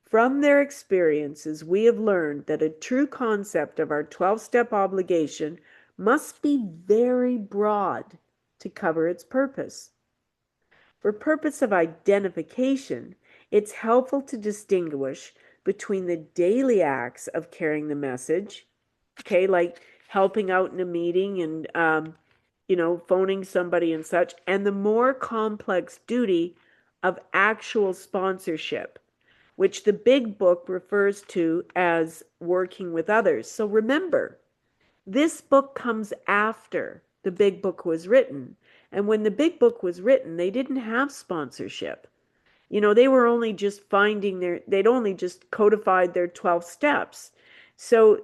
From their experiences, we have learned that a true concept of our 12-step obligation must be very broad to cover its purpose. For purpose of identification, it's helpful to distinguish between the daily acts of carrying the message, okay, like helping out in a meeting and, phoning somebody and such, and the more complex duty of actual sponsorship, which the big book refers to as working with others. So remember, this book comes after the big book was written. And when the big book was written, they didn't have sponsorship. They were only just they'd only just codified their 12 steps. So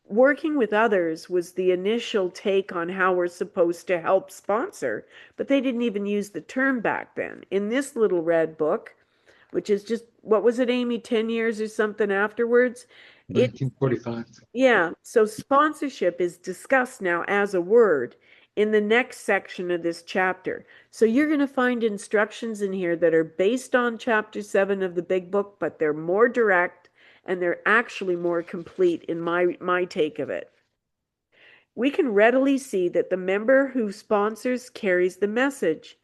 working with others was the initial take on how we're supposed to help sponsor, but they didn't even use the term back then. In this little red book, which is just, what was it, Amy, 10 years or something afterwards? 1945. Yeah, so sponsorship is discussed now as a word in the next section of this chapter. So you're going to find instructions in here that are based on chapter 7 of the big book, but they're more direct and they're actually more complete in my take of it. We can readily see that the member who sponsors carries the message,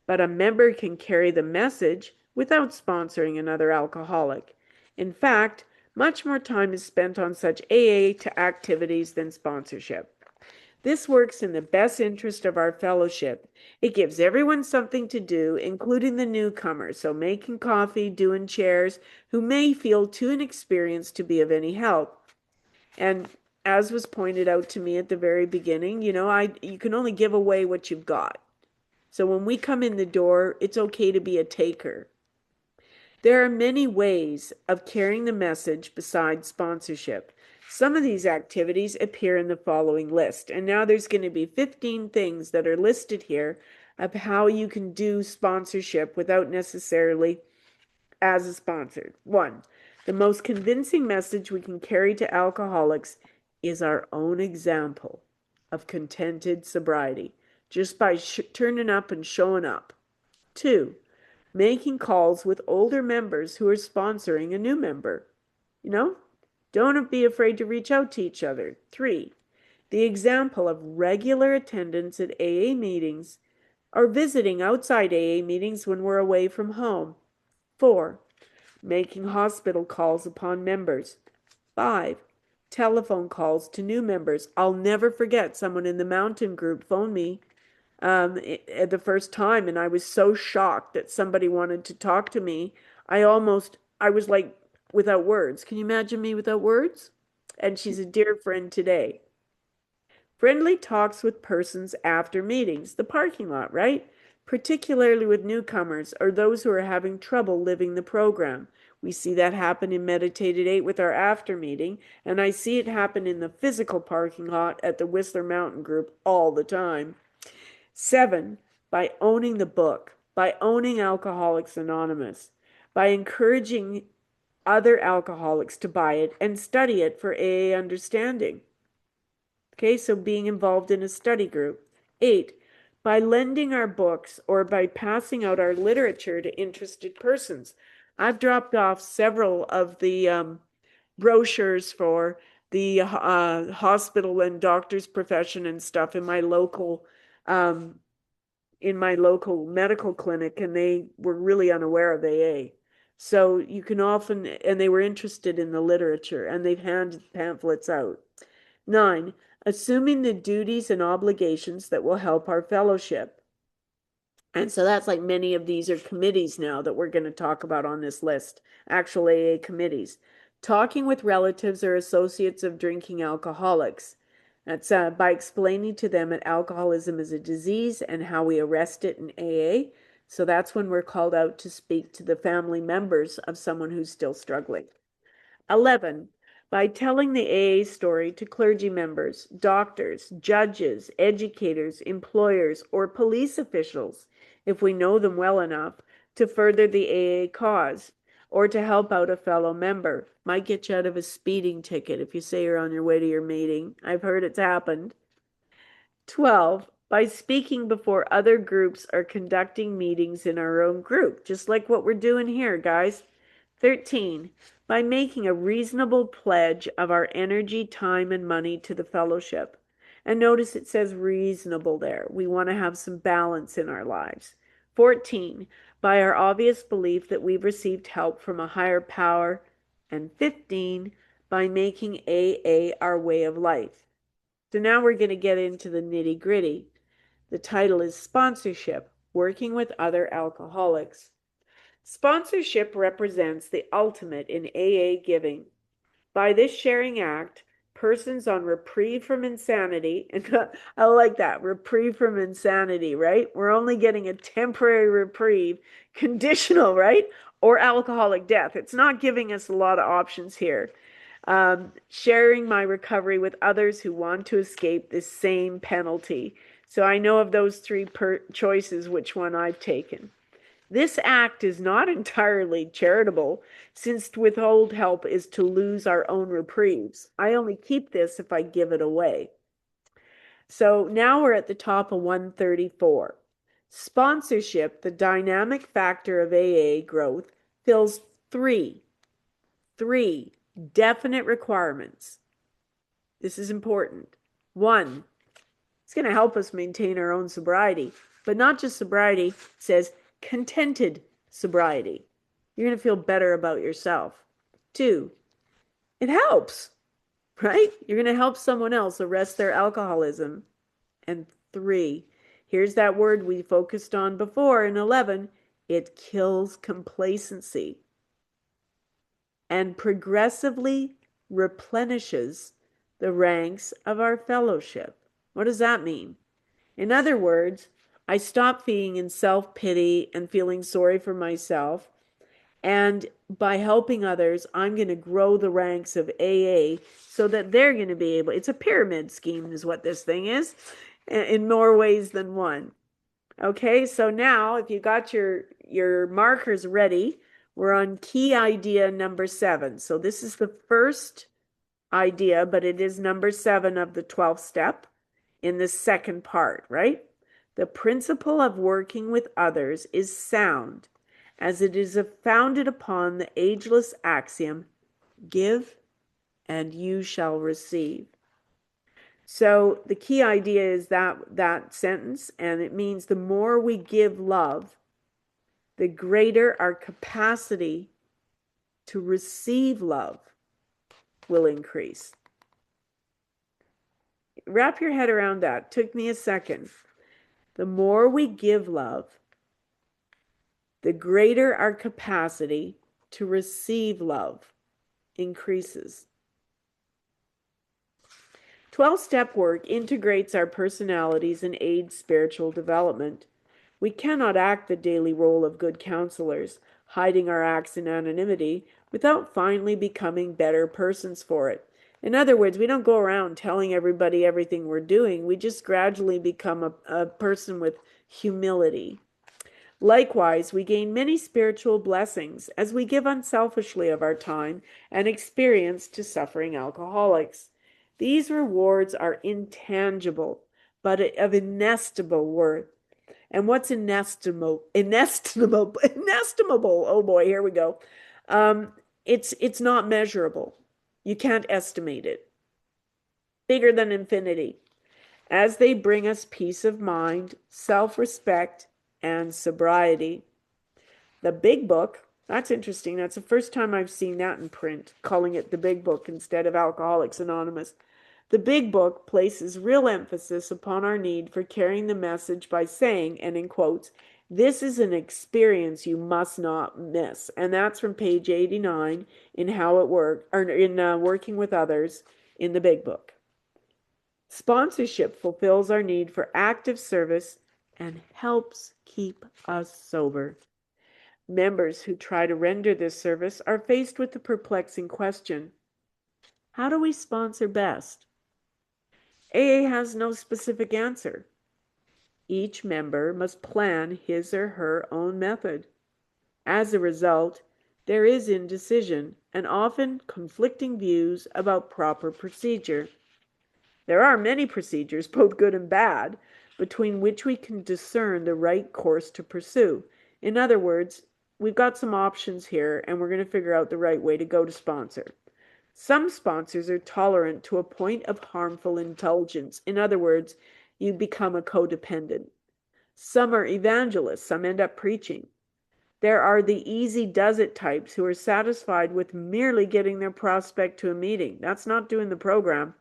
but a member can carry the message without sponsoring another alcoholic. In fact, much more time is spent on such AA activities than sponsorship. This works in the best interest of our fellowship. It gives everyone something to do, including the newcomers, so making coffee, doing chairs, who may feel too inexperienced to be of any help. And as was pointed out to me at the very beginning, you can only give away what you've got. So when we come in the door, it's okay to be a taker. There are many ways of carrying the message besides sponsorship. Some of these activities appear in the following list. And now there's going to be 15 things that are listed here of how you can do sponsorship without necessarily as a sponsor. 1, the most convincing message we can carry to alcoholics is our own example of contented sobriety, just by turning up and showing up. 2, making calls with older members who are sponsoring a new member. Don't be afraid to reach out to each other. 3, the example of regular attendance at AA meetings or visiting outside AA meetings when we're away from home. 4, making hospital calls upon members. 5, telephone calls to new members. I'll never forget someone in the mountain group phoned me at the first time, and I was so shocked that somebody wanted to talk to me. I was like without words. Can you imagine me without words? And she's a dear friend today. Friendly talks with persons after meetings, the parking lot, right? Particularly with newcomers or those who are having trouble living the program. We see that happen in Meditated 8 with our after meeting, and I see it happen in the physical parking lot at the Whistler Mountain Group all the time. 7, by owning the book, by owning Alcoholics Anonymous, by encouraging other alcoholics to buy it and study it for AA understanding. Okay, so being involved in a study group. 8, by lending our books or by passing out our literature to interested persons. I've dropped off several of the brochures for the hospital and doctor's profession and stuff in my local medical clinic, and they were really unaware of AA. So you can often, and they were interested in the literature, and they've handed pamphlets out. 9, assuming the duties and obligations that will help our fellowship. And so that's like many of these are committees now that we're going to talk about on this list, actual AA committees. Talking with relatives or associates of drinking alcoholics. That's by explaining to them that alcoholism is a disease and how we arrest it in AA. So that's when we're called out to speak to the family members of someone who's still struggling. 11, by telling the AA story to clergy members, doctors, judges, educators, employers, or police officials, if we know them well enough, to further the AA cause or to help out a fellow member. Might get you out of a speeding ticket if you say you're on your way to your meeting. I've heard it's happened. 12, by speaking before other groups or conducting meetings in our own group, just like what we're doing here, guys. 13, by making a reasonable pledge of our energy, time, and money to the fellowship. And notice it says reasonable there. We want to have some balance in our lives. 14, by our obvious belief that we've received help from a higher power. And 15, by making AA our way of life. So now we're going to get into the nitty gritty. The title is Sponsorship, Working with Other Alcoholics. Sponsorship represents the ultimate in AA giving. By this sharing act, persons on reprieve from insanity, and I like that, reprieve from insanity, right? We're only getting a temporary reprieve, conditional, right? Or alcoholic death. It's not giving us a lot of options here. Sharing my recovery with others who want to escape this same penalty. So I know of those three choices which one I've taken. This act is not entirely charitable, since to withhold help is to lose our own reprieves. I only keep this if I give it away. So now we're at the top of 134. Sponsorship, the dynamic factor of AA growth, fills three definite requirements. This is important. 1, it's going to help us maintain our own sobriety, but not just sobriety. It says contented sobriety. You're going to feel better about yourself. 2, it helps, right? You're going to help someone else arrest their alcoholism. And 3, here's that word we focused on before in 11, it kills complacency and progressively replenishes the ranks of our fellowship. What does that mean? In other words, I stop being in self-pity and feeling sorry for myself. And by helping others, I'm going to grow the ranks of AA so that they're going to be able, it's a pyramid scheme is what this thing is, in more ways than one. Okay, so now if you got your markers ready, we're on key idea number 7. So this is the first idea, but it is number 7 of the 12th step in the second part, right? The principle of working with others is sound, as it is founded upon the ageless axiom, give and you shall receive. So the key idea is that sentence, and it means the more we give love, the greater our capacity to receive love will increase. Wrap your head around that. Took me a second. The more we give love, the greater our capacity to receive love increases. 12-step work integrates our personalities and aids spiritual development. We cannot act the daily role of good counselors, hiding our acts in anonymity, without finally becoming better persons for it. In other words, we don't go around telling everybody everything we're doing. We just gradually become a person with humility. Likewise, we gain many spiritual blessings as we give unselfishly of our time and experience to suffering alcoholics. These rewards are intangible, but of inestimable worth. And what's inestimable? Oh boy, here we go. It's not measurable. You can't estimate it. Bigger than infinity. As they bring us peace of mind, self-respect, and sobriety. The Big Book, that's interesting. That's the first time I've seen that in print, calling it the Big Book instead of Alcoholics Anonymous. The Big Book places real emphasis upon our need for carrying the message by saying, and in quotes, this is an experience you must not miss. And that's from page 89 in How It Worked, or in Working with Others in the Big Book. Sponsorship fulfills our need for active service and helps keep us sober. Members who try to render this service are faced with the perplexing question, How do we sponsor best? AA has no specific answer. Each member must plan his or her own method. As a result, there is indecision and often conflicting views about proper procedure. There are many procedures, both good and bad, between which we can discern the right course to pursue. In other words, we've got some options here and we're going to figure out the right way to go to sponsor. Some sponsors are tolerant to a point of harmful indulgence. In other words, you become a codependent. Some are evangelists. Some end up preaching. There are the easy does it types who are satisfied with merely getting their prospect to a meeting. That's not doing the program.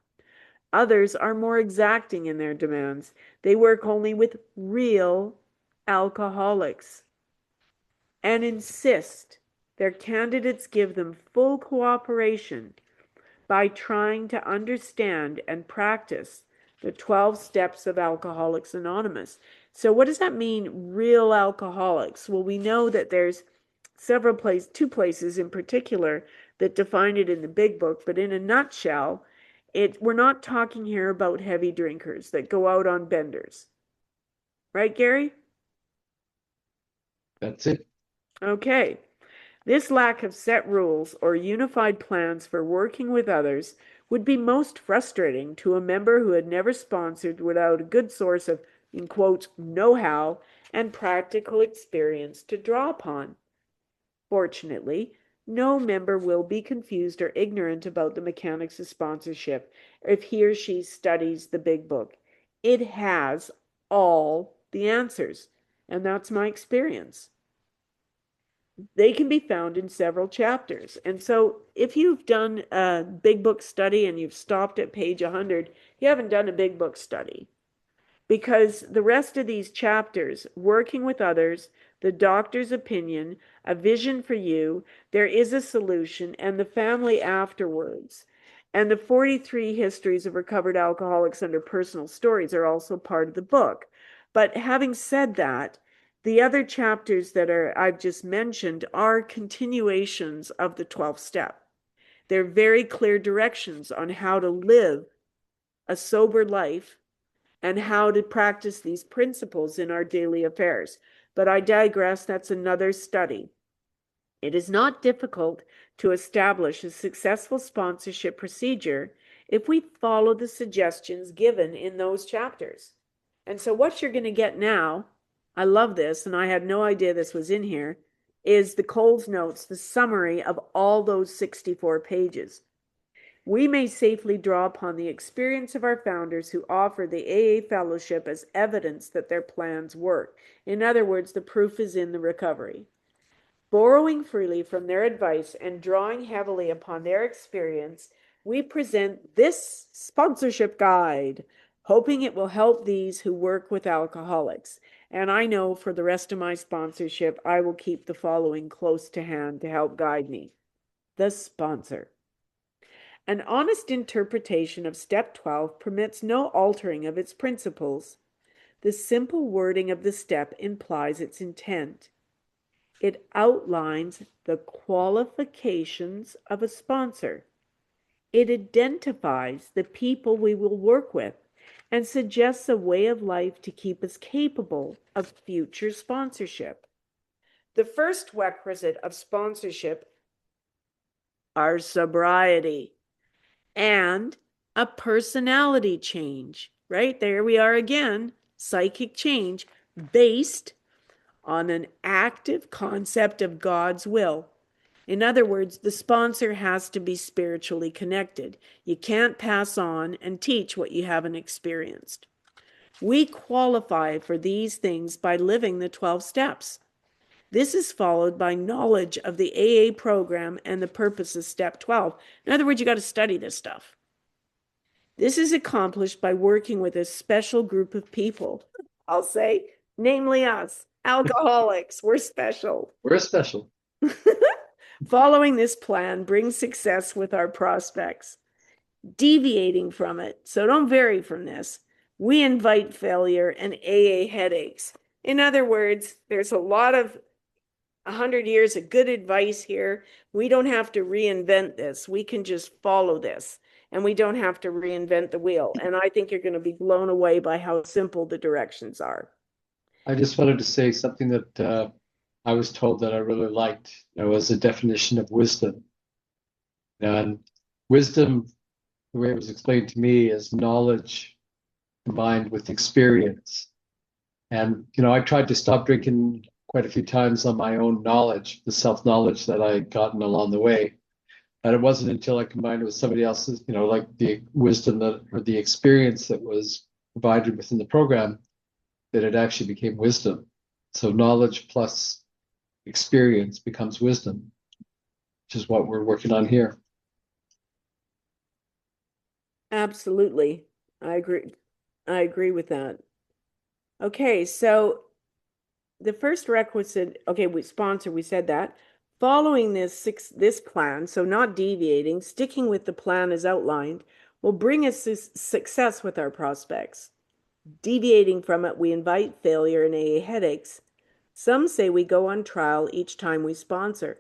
Others are more exacting in their demands. They work only with real alcoholics and insist their candidates give them full cooperation by trying to understand and practice the 12 steps of Alcoholics Anonymous. So what does that mean, real alcoholics? Well, we know that there's two places in particular that define it in the big book, but in a nutshell, we're not talking here about heavy drinkers that go out on benders. Right, Gary? That's it. Okay. This lack of set rules or unified plans for working with others would be most frustrating to a member who had never sponsored without a good source of, in quotes, know-how and practical experience to draw upon. Fortunately, no member will be confused or ignorant about the mechanics of sponsorship if he or she studies the big book. It has all the answers, and that's my experience. They can be found in several chapters. And so if you've done a big book study and you've stopped at page 100, you haven't done a big book study. Because the rest of these chapters, working with others, the doctor's opinion, a vision for you, there is a solution, and the family afterwards, and the 43 histories of recovered alcoholics under personal stories are also part of the book. But having said that, the other chapters that I've just mentioned are continuations of the 12th step. They're very clear directions on how to live a sober life and how to practice these principles in our daily affairs. But I digress, that's another study. It is not difficult to establish a successful sponsorship procedure if we follow the suggestions given in those chapters. And so what you're going to get now, I love this, and I had no idea this was in here, is the Coles Notes, the summary of all those 64 pages. We may safely draw upon the experience of our founders who offer the AA fellowship as evidence that their plans work. In other words, the proof is in the recovery. Borrowing freely from their advice and drawing heavily upon their experience, we present this sponsorship guide, hoping it will help these who work with alcoholics. And I know for the rest of my sponsorship, I will keep the following close to hand to help guide me. The sponsor. An honest interpretation of Step 12 permits no altering of its principles. The simple wording of the step implies its intent. It outlines the qualifications of a sponsor. It identifies the people we will work with and suggests a way of life to keep us capable of future sponsorship. The first requisite of sponsorship are sobriety and a personality change, right? There we are again, psychic change based on an active concept of God's will. In other words, the sponsor has to be spiritually connected. You can't pass on and teach what you haven't experienced. We qualify for these things by living the 12 steps. This is followed by knowledge of the AA program and the purpose of Step 12. In other words, you got to study this stuff. This is accomplished by working with a special group of people, I'll say, namely us, alcoholics. We're special. We're special. Following this plan brings success with our prospects. Deviating from it, so don't vary from this, we invite failure and AA headaches. In other words, there's a lot of 100 years of good advice here. We don't have to reinvent this. We can just follow this. and we don't have to reinvent the wheel. And I think you're going to be blown away by how simple the directions are. I just wanted to say something that I was told that I really liked. It was a definition of wisdom. And wisdom, the way it was explained to me, is knowledge combined with experience. And, I tried to stop drinking quite a few times on my own knowledge, the self-knowledge that I had gotten along the way. And it wasn't until I combined it with somebody else's, like the wisdom or the experience that was provided within the program, that it actually became wisdom. So knowledge plus experience becomes wisdom, which is what we're working on here. Absolutely. I agree with that. Okay, so the first requisite, okay, we said that. Following this plan, so not deviating, sticking with the plan as outlined, will bring us success with our prospects. Deviating from it, we invite failure and AA headaches. Some say we go on trial each time we sponsor.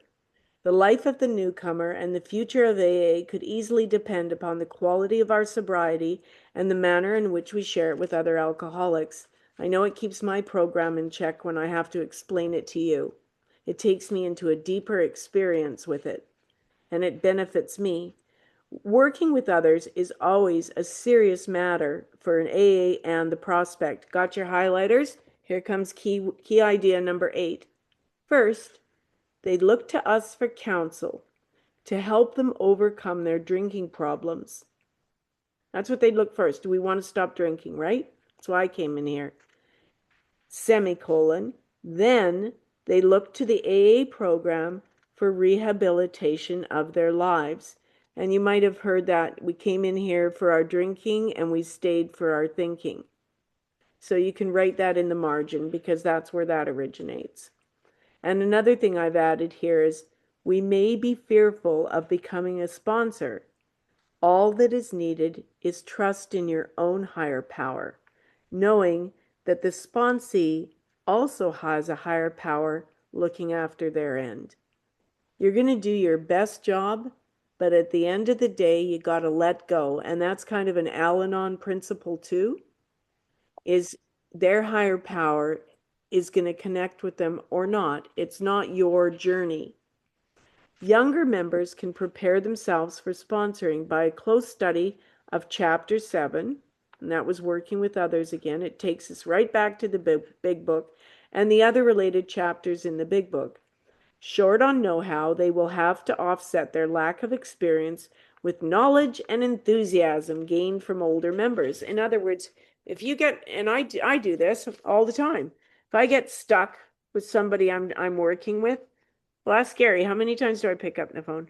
The life of the newcomer and the future of AA could easily depend upon the quality of our sobriety and the manner in which we share it with other alcoholics. I know it keeps my program in check when I have to explain it to you. It takes me into a deeper experience with it, and it benefits me. Working with others is always a serious matter for an AA and the prospect. Got your highlighters? Here comes key idea number 8. First, they look to us for counsel to help them overcome their drinking problems. That's what they'd look first. Do we want to stop drinking, right? That's why I came in here. Semicolon. Then they look to the AA program for rehabilitation of their lives. And you might have heard that we came in here for our drinking and we stayed for our thinking. So you can write that in the margin because that's where that originates. And another thing I've added here is we may be fearful of becoming a sponsor. All that is needed is trust in your own higher power, knowing that the sponsee also has a higher power looking after their end. You're going to do your best job, but at the end of the day, you got to let go. And that's kind of an Al-Anon principle too, is their higher power is going to connect with them or not. It's not your journey. Younger members can prepare themselves for sponsoring by a close study of Chapter 7, and that was working with others again. It takes us right back to the big book and the other related chapters in the big book. Short on know-how, they will have to offset their lack of experience with knowledge and enthusiasm gained from older members. In other words, if you get, and I do this all the time, if I get stuck with somebody I'm working with, well, ask Gary, how many times do I pick up the phone?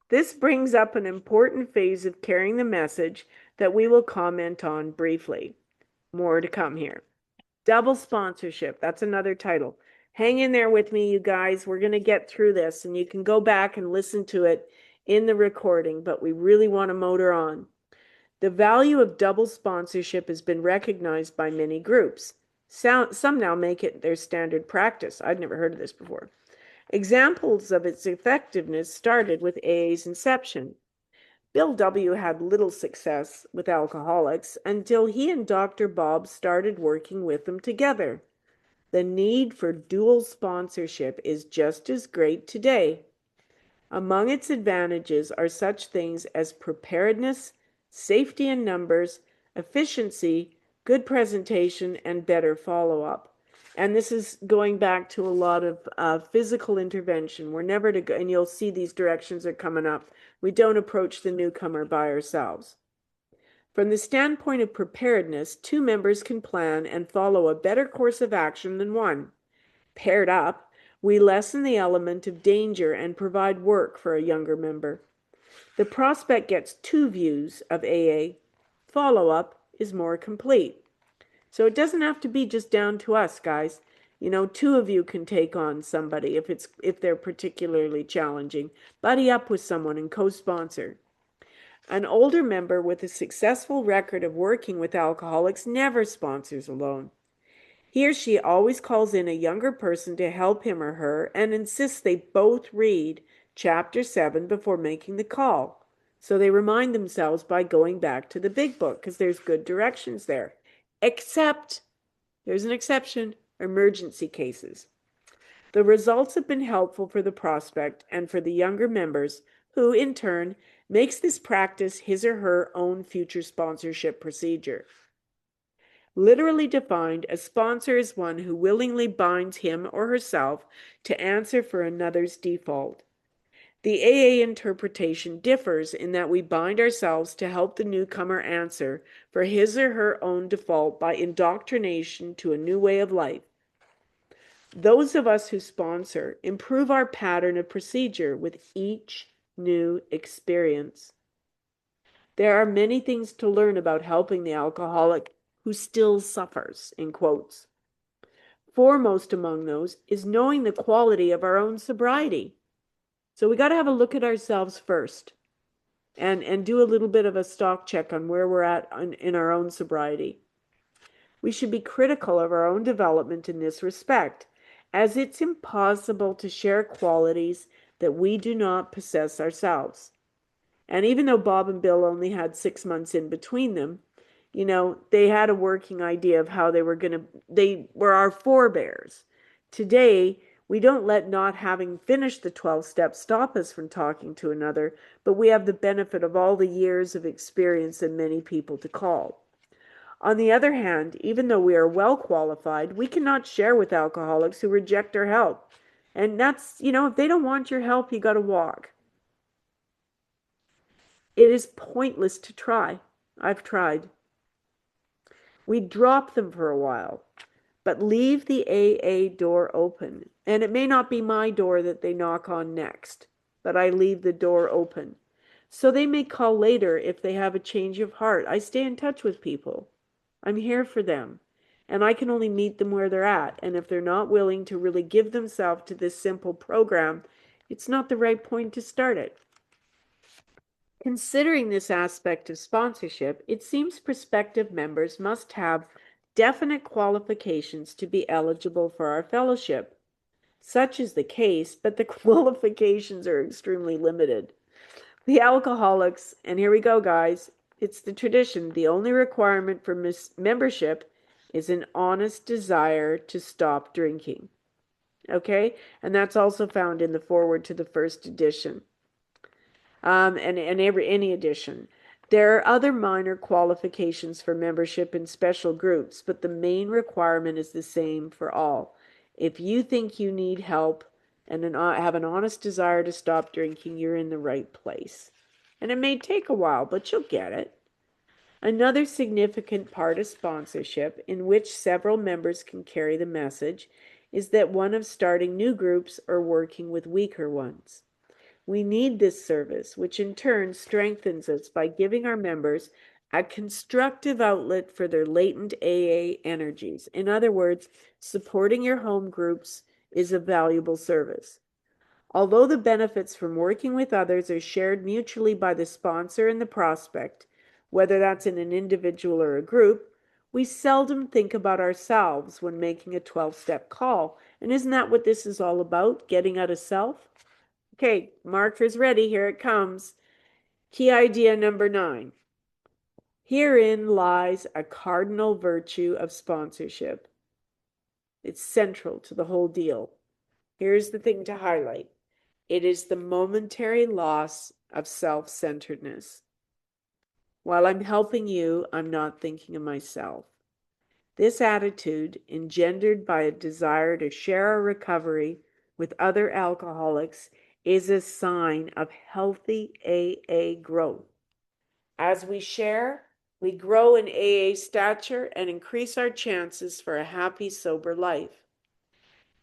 This brings up an important phase of carrying the message that we will comment on briefly. More to come here. Double sponsorship, that's another title. Hang in there with me, you guys. We're going to get through this, and you can go back and listen to it in the recording, but we really want to motor on. The value of double sponsorship has been recognized by many groups. Some now make it their standard practice. I'd never heard of this before. Examples of its effectiveness started with AA's inception. Bill W. had little success with alcoholics until he and Dr. Bob started working with them together. The need for dual sponsorship is just as great today. Among its advantages are such things as preparedness, safety in numbers, efficiency, good presentation, and better follow-up. And this is going back to a lot of physical intervention. We're never to go, and you'll see these directions are coming up. We don't approach the newcomer by ourselves. From the standpoint of preparedness, 2 members can plan and follow a better course of action than one. Paired up, we lessen the element of danger and provide work for a younger member. The prospect gets 2 views of AA. Follow-up is more complete. So it doesn't have to be just down to us, guys. 2 of you can take on somebody if they're particularly challenging. Buddy up with someone and co-sponsor. An older member with a successful record of working with alcoholics never sponsors alone. He or she always calls in a younger person to help him or her and insists they both read Chapter 7 before making the call. So they remind themselves by going back to the big book because there's good directions there. Except, there's an exception, emergency cases. The results have been helpful for the prospect and for the younger members, who, in turn, makes this practice his or her own future sponsorship procedure. Literally defined, a sponsor is one who willingly binds him or herself to answer for another's default. The AA interpretation differs in that we bind ourselves to help the newcomer answer for his or her own default by indoctrination to a new way of life. Those of us who sponsor improve our pattern of procedure with each new experience. There are many things to learn about helping the alcoholic who still suffers, in quotes. Foremost among those is knowing the quality of our own sobriety. So we got to have a look at ourselves first and do a little bit of a stock check on where we're at in our own sobriety. We should be critical of our own development in this respect, as it's impossible to share qualities that we do not possess ourselves. And even though Bob and Bill only had 6 months in between them, they had a working idea of how they were our forebears. Today, we don't let not having finished the 12 steps stop us from talking to another, but we have the benefit of all the years of experience and many people to call. On the other hand, even though we are well qualified, we cannot share with alcoholics who reject our help. And that's, if they don't want your help, you got to walk. It is pointless to try. I've tried. We drop them for a while, but leave the AA door open. And it may not be my door that they knock on next, but I leave the door open. So they may call later if they have a change of heart. I stay in touch with people. I'm here for them, and I can only meet them where they're at. And if they're not willing to really give themselves to this simple program, it's not the right point to start it. Considering this aspect of sponsorship, it seems prospective members must have definite qualifications to be eligible for our fellowship. Such is the case, but the qualifications are extremely limited. The alcoholics, and here we go, guys, it's the tradition, the only requirement for membership is an honest desire to stop drinking. Okay? And that's also found in the foreword to the first edition. And any edition. There are other minor qualifications for membership in special groups, but the main requirement is the same for all. If you think you need help and have an honest desire to stop drinking, you're in the right place. And it may take a while, but you'll get it. Another significant part of sponsorship, in which several members can carry the message, is that one of starting new groups or working with weaker ones. We need this service, which in turn strengthens us by giving our members a constructive outlet for their latent AA energies. In other words, supporting your home groups is a valuable service. Although the benefits from working with others are shared mutually by the sponsor and the prospect, whether that's in an individual or a group, we seldom think about ourselves when making a 12-step call. And isn't that what this is all about, getting out of self? Okay, marker's ready. Here it comes. Key idea number 9. Herein lies a cardinal virtue of sponsorship. It's central to the whole deal. Here's the thing to highlight. It is the momentary loss of self-centeredness. While I'm helping you, I'm not thinking of myself. This attitude, engendered by a desire to share our recovery with other alcoholics, is a sign of healthy AA growth. As we share, we grow in AA stature and increase our chances for a happy, sober life.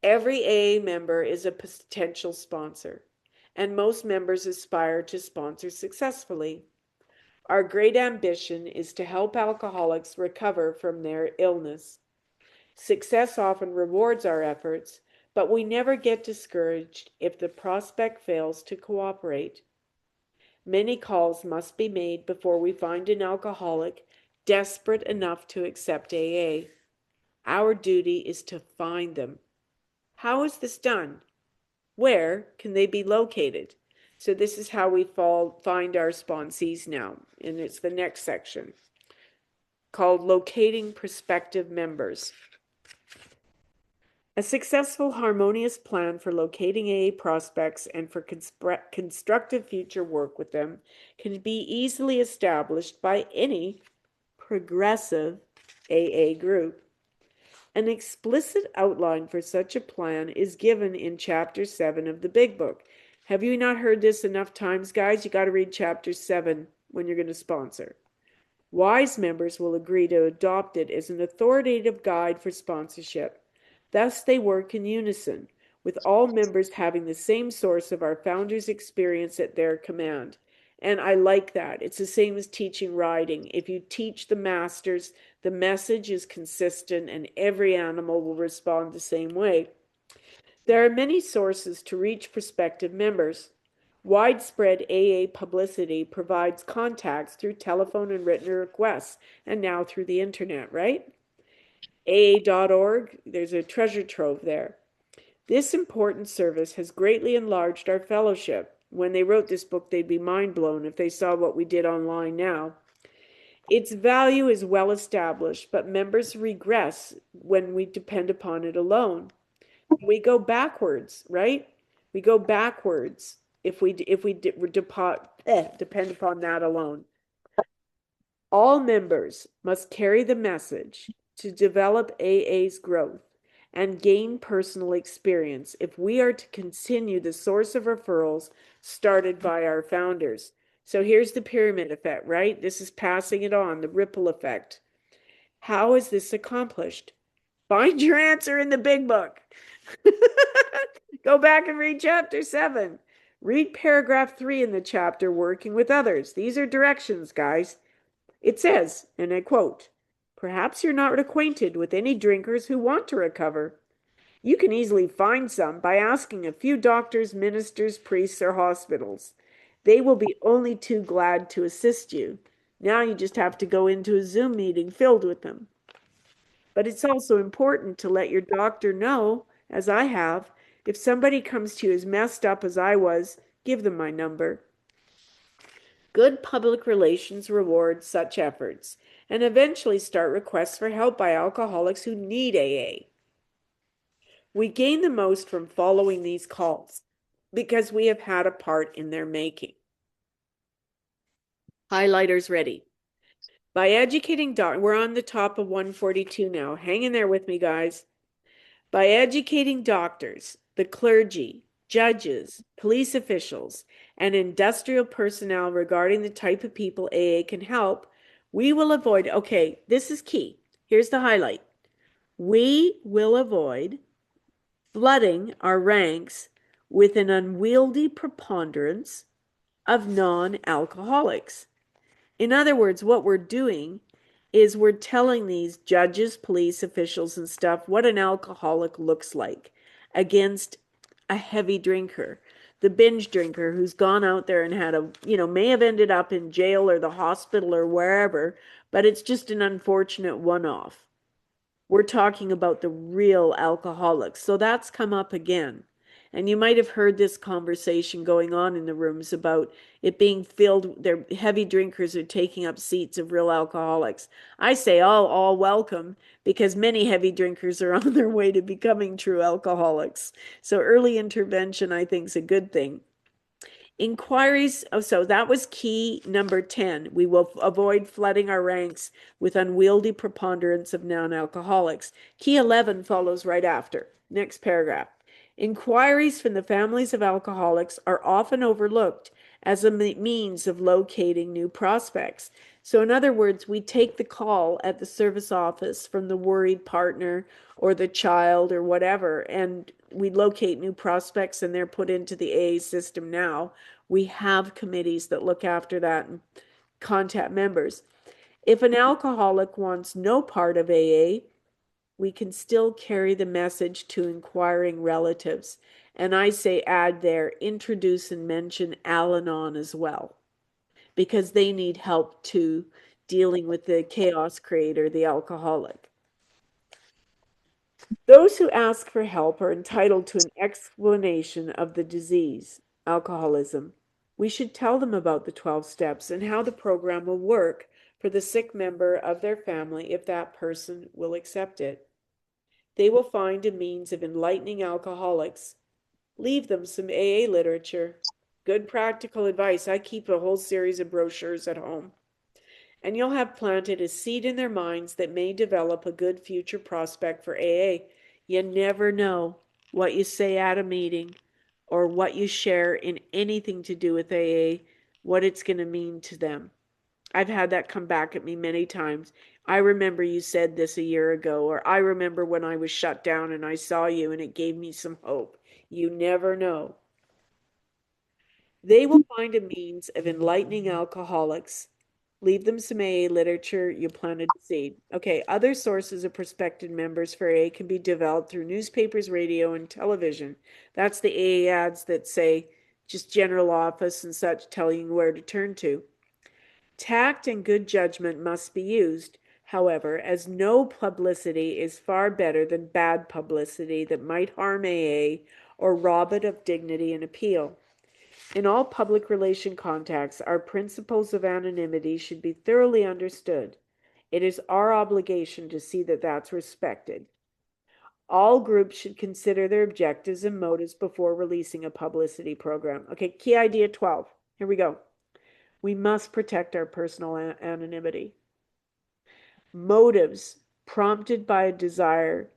Every AA member is a potential sponsor, and most members aspire to sponsor successfully. Our great ambition is to help alcoholics recover from their illness. Success often rewards our efforts, but we never get discouraged if the prospect fails to cooperate. Many calls must be made before we find an alcoholic desperate enough to accept AA. Our duty is to find them. How is this done? Where can they be located? So this is how we find our sponsees now, and it's the next section called Locating Prospective Members. A successful, harmonious plan for locating AA prospects and for constructive future work with them can be easily established by any progressive AA group. An explicit outline for such a plan is given in Chapter 7 of the Big Book. Have you not heard this enough times, guys? You got to read Chapter 7 when you're going to sponsor. Wise members will agree to adopt it as an authoritative guide for sponsorship. Thus, they work in unison, with all members having the same source of our founders' experience at their command. And I like that. It's the same as teaching riding. If you teach the masters, the message is consistent and every animal will respond the same way. There are many sources to reach prospective members. Widespread AA publicity provides contacts through telephone and written requests, and now through the internet, right? AA.org, there's a treasure trove there. This important service has greatly enlarged our fellowship. When they wrote this book, they'd be mind blown if they saw what we did online now. Its value is well established, but members regress when we depend upon it alone. We go backwards, right? We go backwards if we depend upon that alone. All members must carry the message to develop AA's growth and gain personal experience if we are to continue the source of referrals started by our founders. So here's the pyramid effect, right? This is passing it on, the ripple effect. How is this accomplished? Find your answer in the Big Book. Go back and read Chapter 7. Read paragraph 3 in the chapter, Working with Others. These are directions, guys. It says, and I quote, "Perhaps you're not acquainted with any drinkers who want to recover. You can easily find some by asking a few doctors, ministers, priests, or hospitals. They will be only too glad to assist you. Now you just have to go into a Zoom meeting filled with them. But it's also important to let your doctor know, as I have, if somebody comes to you as messed up as I was, give them my number. Good public relations reward such efforts and eventually start requests for help by alcoholics who need AA. We gain the most from following these calls because we have had a part in their making." Highlighters ready. By educating we're on the top of 142 now. Hang in there with me, guys. By educating doctors, the clergy, judges, police officials, and industrial personnel regarding the type of people AA can help, we will avoid, okay, this is key. Here's the highlight. We will avoid flooding our ranks with an unwieldy preponderance of non-alcoholics. In other words, what we're doing is we're telling these judges, police officials, and stuff what an alcoholic looks like against a heavy drinker, the binge drinker who's gone out there and had may have ended up in jail or the hospital or wherever, but it's just an unfortunate one-off. We're talking about the real alcoholics. So that's come up again. And you might have heard this conversation going on in the rooms about it being filled, their heavy drinkers are taking up seats of real alcoholics. I say all welcome, because many heavy drinkers are on their way to becoming true alcoholics. So early intervention, I think, is a good thing. Inquiries, so that was key number 10. We will avoid flooding our ranks with unwieldy preponderance of non-alcoholics. Key 11 follows right after. Next paragraph. Inquiries from the families of alcoholics are often overlooked as a means of locating new prospects. So in other words, we take the call at the service office from the worried partner or the child or whatever, and we locate new prospects and they're put into the AA system now. We have committees that look after that and contact members. If an alcoholic wants no part of AA, we can still carry the message to inquiring relatives. And I say add there, introduce and mention Al-Anon as well, because they need help too, dealing with the chaos creator, the alcoholic. Those who ask for help are entitled to an explanation of the disease, alcoholism, We should tell them about the 12 steps and how the program will work for the sick member of their family if that person will accept it. They will find a means of enlightening alcoholics. Leave them some AA literature. Good practical advice. I keep a whole series of brochures at home. And you'll have planted a seed in their minds that may develop a good future prospect for AA. You never know what you say at a meeting or what you share in anything to do with AA, what it's going to mean to them. I've had that come back at me many times. I remember you said this a year ago, or I remember when I was shut down and I saw you and it gave me some hope. You never know. They will find a means of enlightening alcoholics. Leave them some AA literature, you planted a seed. Okay, other sources of prospective members for AA can be developed through newspapers, radio, and television. That's the AA ads that say just general office and such, telling you where to turn to. Tact and good judgment must be used, however, as no publicity is far better than bad publicity that might harm AA or rob it of dignity and appeal. In all public relation contacts, our principles of anonymity should be thoroughly understood. It is our obligation to see that that's respected. All groups should consider their objectives and motives before releasing a publicity program. Okay, key idea 12. Here we go. We must protect our personal anonymity. Motives prompted by a desire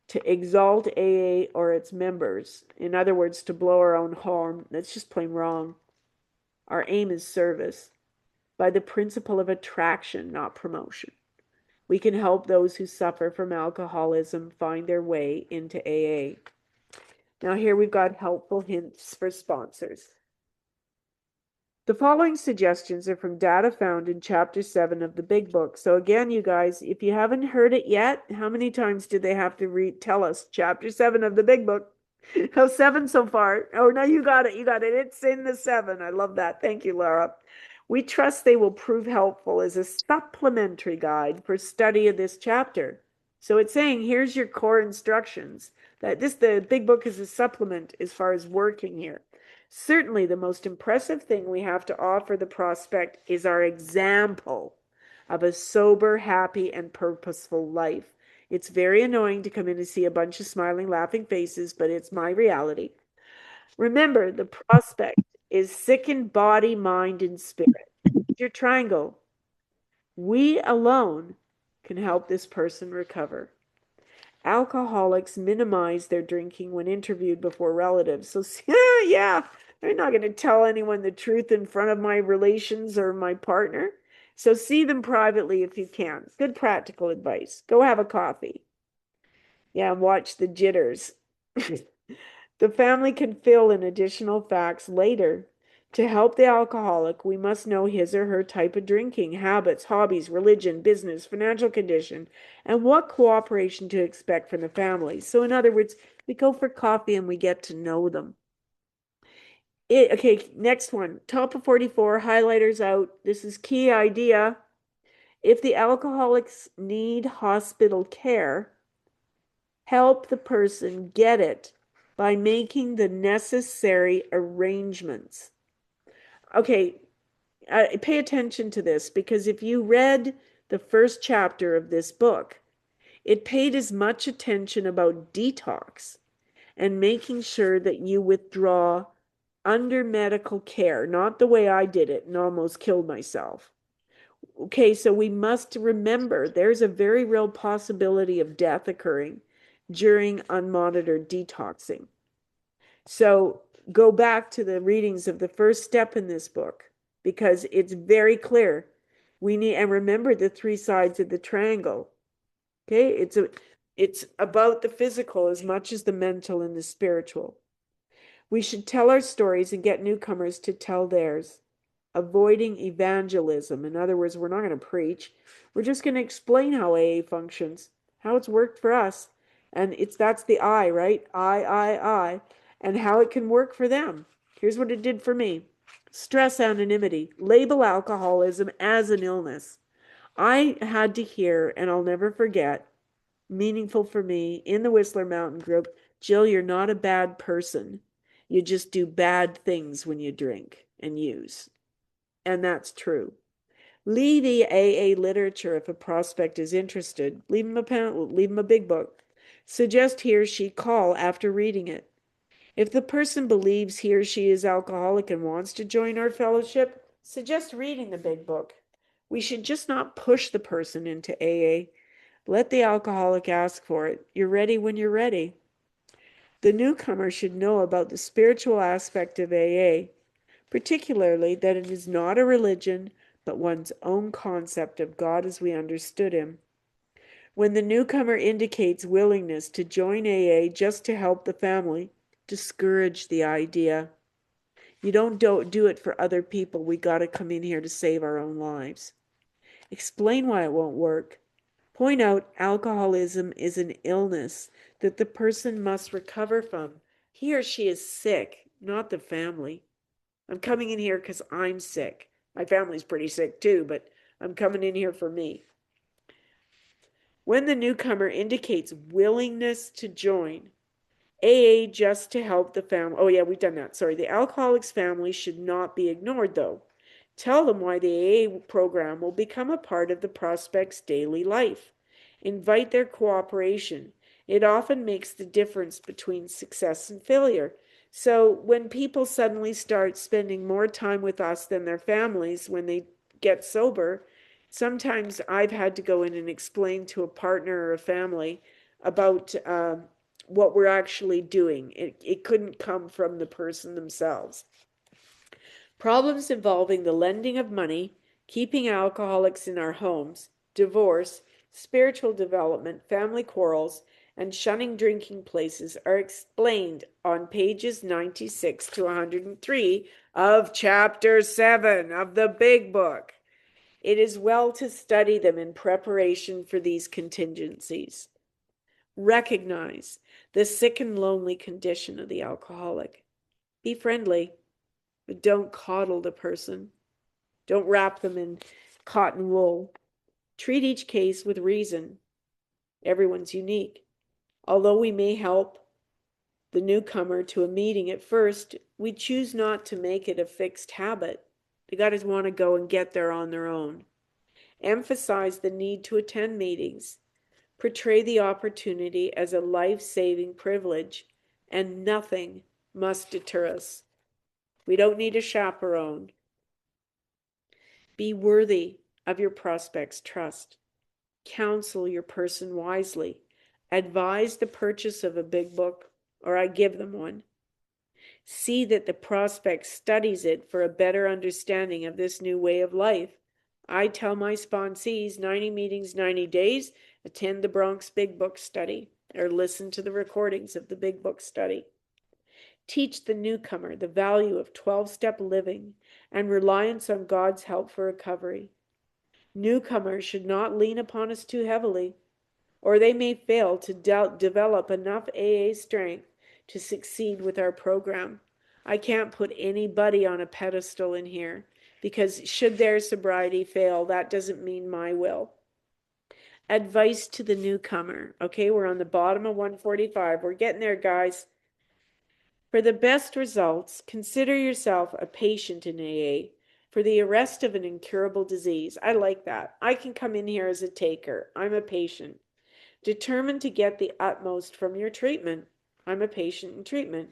to exalt AA or its members, in other words, to blow our own horn, that's just plain wrong. Our aim is service by the principle of attraction, not promotion. We can help those who suffer from alcoholism find their way into AA. Now here we've got helpful hints for sponsors. The following suggestions are from data found in Chapter 7 of the Big Book. So again, you guys, if you haven't heard it yet, how many times did they have to tell us Chapter 7 of the Big Book? Oh, 7 so far. Oh, no, you got it. You got it. It's in the 7. I love that. Thank you, Laura. We trust they will prove helpful as a supplementary guide for study of this chapter. So it's saying, here's your core instructions. The Big Book is a supplement as far as working here. Certainly, the most impressive thing we have to offer the prospect is our example of a sober, happy, and purposeful life. It's very annoying to come in and see a bunch of smiling, laughing faces, but it's my reality. Remember, the prospect is sick in body, mind, and spirit. Your triangle. We alone can help this person recover. Alcoholics minimize their drinking when interviewed before relatives. So, yeah, they're not going to tell anyone the truth in front of my relations or my partner. So see them privately if you can. Good practical advice. Go have a coffee. Yeah, and watch the jitters. The family can fill in additional facts later. To help the alcoholic, we must know his or her type of drinking, habits, hobbies, religion, business, financial condition, and what cooperation to expect from the family. So in other words, we go for coffee and we get to know them. Okay, next one. Top of 44, highlighters out. This is key idea. If the alcoholics need hospital care, help the person get it by making the necessary arrangements. Okay, pay attention to this, because if you read the first chapter of this book, it paid as much attention about detox and making sure that you withdraw under medical care, not the way I did it and almost killed myself. Okay, so we must remember there's a very real possibility of death occurring during unmonitored detoxing. So go back to the readings of the first step in this book, because it's very clear. We need, and remember the 3 sides of the triangle. Okay, it's about the physical as much as the mental and the spiritual. We should tell our stories and get newcomers to tell theirs. Avoiding evangelism. In other words, we're not going to preach. We're just going to explain how AA functions, how it's worked for us. And that's the I, right? I, and how it can work for them. Here's what it did for me. Stress anonymity. Label alcoholism as an illness. I had to hear, and I'll never forget, meaningful for me in the Whistler Mountain group, Jill, you're not a bad person. You just do bad things when you drink and use. And that's true. Leave the AA literature if a prospect is interested. Leave him a pamphlet, leave him a big book. Suggest he or she call after reading it. If the person believes he or she is alcoholic and wants to join our fellowship, suggest reading the big book. We should just not push the person into AA. Let the alcoholic ask for it. You're ready when you're ready. The newcomer should know about the spiritual aspect of AA, particularly that it is not a religion, but one's own concept of God as we understood him. When the newcomer indicates willingness to join AA just to help the family, discourage the idea. You don't do it for other people. We got to come in here to save our own lives. Explain why it won't work. Point out alcoholism is an illness that the person must recover from. He or she is sick, not the family. I'm coming in here because I'm sick. My family's pretty sick too, but I'm coming in here for me. When the newcomer indicates willingness to join, AA just to help the family. Oh, yeah, we've done that. Sorry. The alcoholic's family should not be ignored, though. Tell them why the AA program will become a part of the prospect's daily life. Invite their cooperation. It often makes the difference between success and failure. So when people suddenly start spending more time with us than their families when they get sober, sometimes I've had to go in and explain to a partner or a family about what we're actually doing. It couldn't come from the person themselves. Problems involving the lending of money, keeping alcoholics in our homes, divorce, spiritual development, family quarrels, and shunning drinking places are explained on pages 96 to 103 of chapter 7 of the big book. It is well to study them in preparation for these contingencies. Recognize the sick and lonely condition of the alcoholic. Be friendly, but don't coddle the person. Don't wrap them in cotton wool. Treat each case with reason. Everyone's unique. Although we may help the newcomer to a meeting at first, we choose not to make it a fixed habit. They got to want to go and get there on their own. Emphasize the need to attend meetings. Portray the opportunity as a life-saving privilege, and nothing must deter us. We don't need a chaperone. Be worthy of your prospect's trust. Counsel your person wisely. Advise the purchase of a big book, or I give them one. See that the prospect studies it for a better understanding of this new way of life. I tell my sponsees 90 meetings, 90 days, attend the Bronx Big Book study, or listen to the recordings of the Big Book study. Teach the newcomer the value of 12-step living and reliance on God's help for recovery. Newcomers should not lean upon us too heavily, or they may fail to develop enough AA strength to succeed with our program. I can't put anybody on a pedestal in here, because should their sobriety fail, that doesn't mean my will. Advice to the newcomer. Okay, we're on the bottom of 145. We're getting there, guys. For the best results, consider yourself a patient in AA for the arrest of an incurable disease. I like that. I can come in here as a taker. I'm a patient. Determined to get the utmost from your treatment. I'm a patient in treatment.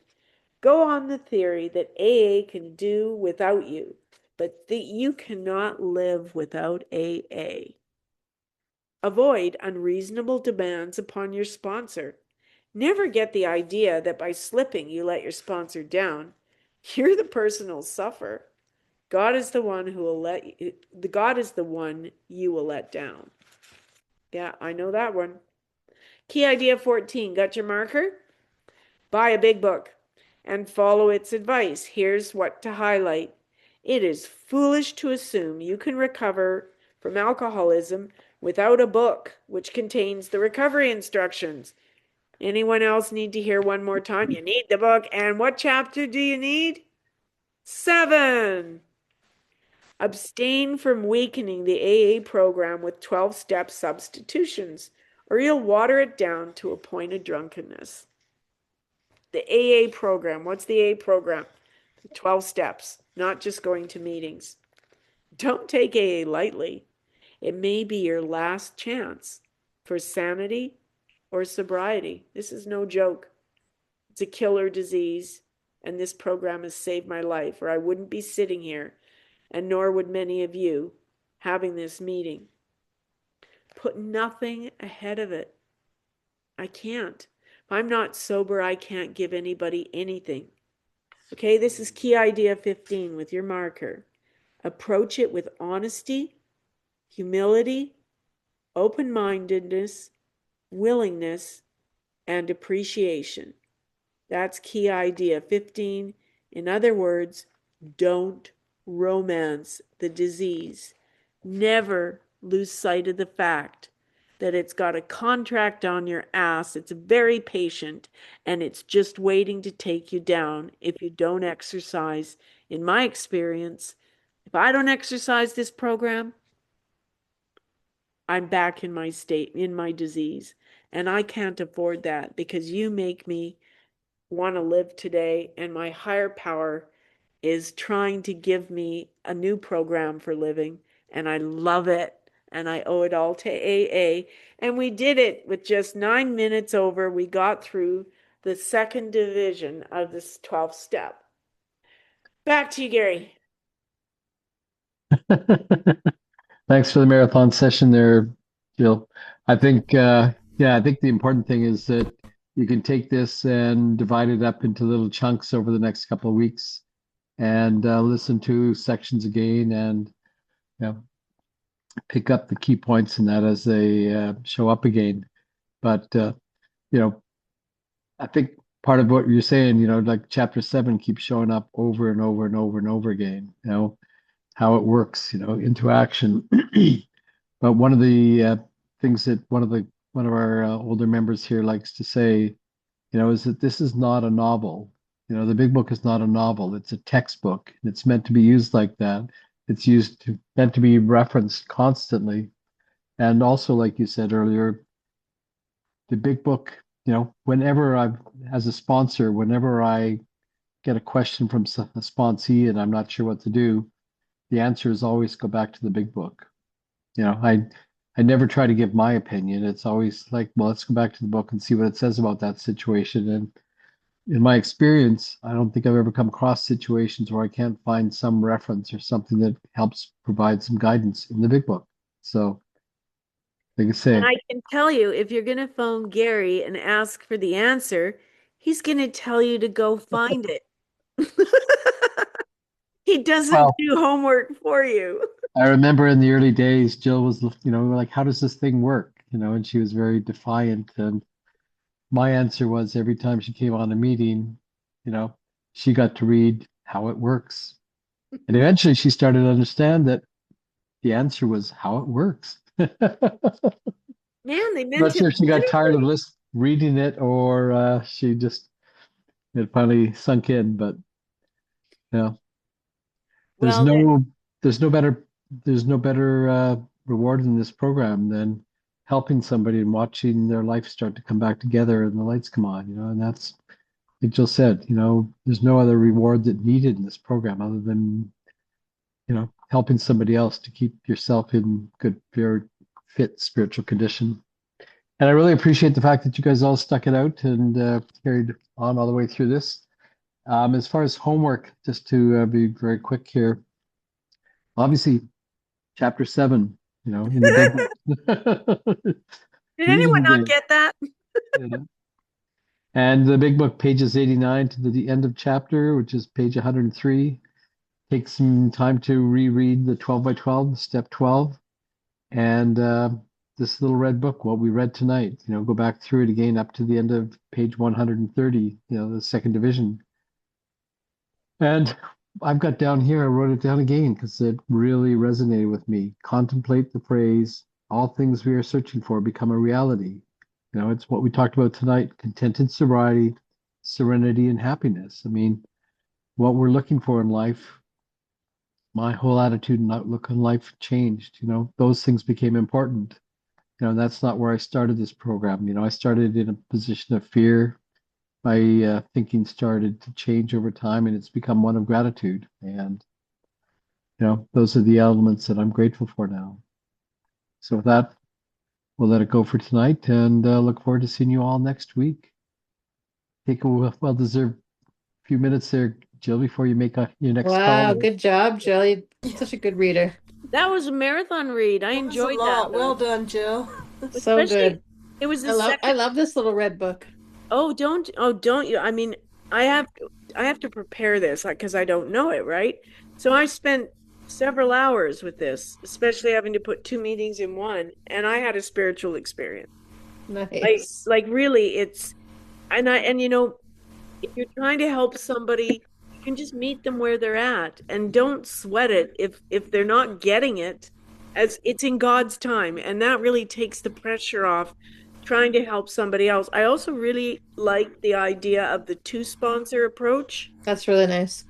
Go on the theory that AA can do without you, but that you cannot live without AA. Avoid unreasonable demands upon your sponsor. Never get the idea that by slipping you let your sponsor down. You're the person who'll suffer. God is the one who will God is the one you will let down. Yeah, I know that one. Key idea 14. Got your marker? Buy a big book and follow its advice. Here's what to highlight. It is foolish to assume you can recover from alcoholism without a book which contains the recovery instructions. Anyone else need to hear one more time? You need the book. And what chapter do you need? 7. Abstain from weakening the AA program with 12-step substitutions, or you'll water it down to a point of drunkenness. the AA program. What's the AA program? 12 steps, not just going to meetings. Don't take AA lightly. It may be your last chance for sanity or sobriety. This is no joke. It's a killer disease, and this program has saved my life, or I wouldn't be sitting here, and nor would many of you having this meeting. Put nothing ahead of it. I can't. If I'm not sober, I can't give anybody anything. Okay, this is key idea 15 with your marker. Approach it with honesty, humility, open-mindedness, willingness, and appreciation. That's key idea 15. In other words, don't romance the disease. Never lose sight of the fact that it's got a contract on your ass. It's very patient, and it's just waiting to take you down if you don't exercise. In my experience, if I don't exercise this program, I'm back in my state, in my disease. And I can't afford that because you make me want to live today. And my higher power is trying to give me a new program for living. And I love it. And I owe it all to AA. And we did it with just 9 minutes over. We got through the second division of this 12th step. Back to you, Gary. Thanks for the marathon session there, Jill. I think, I think the important thing is that you can take this and divide it up into little chunks over the next couple of weeks and listen to sections again and pick up the key points in that as they show up again. But, I think part of what you're saying, like chapter 7 keeps showing up over and over and over and over again, how it works, into action. But one of the things that one of our older members here likes to say, is that this is not a novel. The big book is not a novel. It's a textbook. It's meant to be used like that. It's meant to be referenced constantly. And also, like you said earlier, the big book, whenever as a sponsor, whenever I get a question from a sponsee and I'm not sure what to do, the answer is always go back to the big book. I never try to give my opinion. It's always like, well, let's go back to the book and see what it says about that situation. And in my experience, I don't think I've ever come across situations where I can't find some reference or something that helps provide some guidance in the big book. So, like I say, and I can tell you, if you're going to phone Gary and ask for the answer, he's going to tell you to go find it. He doesn't do homework for you. I remember in the early days, Jill was, like, how does this thing work? And she was very defiant. And my answer was every time she came on a meeting, she got to read how it works. And eventually she started to understand that the answer was how it works. Man, they meant Not sure it if she got tired of literally. reading it or she just it finally sunk in. But yeah, there's Well, no there's no better reward in this program than helping somebody and watching their life start to come back together and the lights come on. And that's like Jill said. There's no other reward that needed in this program other than helping somebody else to keep yourself in good, very fit spiritual condition. And I really appreciate the fact that you guys all stuck it out and carried on all the way through this. As far as homework, just to be very quick here, obviously, chapter 7, in the big book. did anyone Reading not the, get that? and the big book, pages 89 to the end of chapter, which is page 103. Take some time to reread the 12 by 12, step 12, and this little red book, what we read tonight. Go back through it again up to the end of page 130, the second division. And I've got down here, I wrote it down again because it really resonated with me. Contemplate the phrase, all things we are searching for become a reality. It's what we talked about tonight, contented sobriety, serenity, and happiness. I mean, what we're looking for in life, my whole attitude and outlook on life changed. Those things became important. That's not where I started this program. I started in a position of fear, my thinking started to change over time, and it's become one of gratitude. And those are the elements that I'm grateful for now. So with that, we'll let it go for tonight, and look forward to seeing you all next week. Take a well-deserved few minutes there, Jill, before you make your next Wow, call. good job, Jill. Such a good reader. That was a marathon read. I That was a enjoyed lot. that. Well done, Jill. So Especially, good. it was the I second. love this little red book. Oh, don't you? I mean, I have to prepare this because I don't know it, right? So I spent several hours with this, especially having to put 2 meetings in one, and I had a spiritual experience. Nice. Like really, it's and if you're trying to help somebody, you can just meet them where they're at and don't sweat it if they're not getting it, as it's in God's time, and that really takes the pressure off trying to help somebody else. I also really like the idea of the 2-sponsor approach. That's really nice.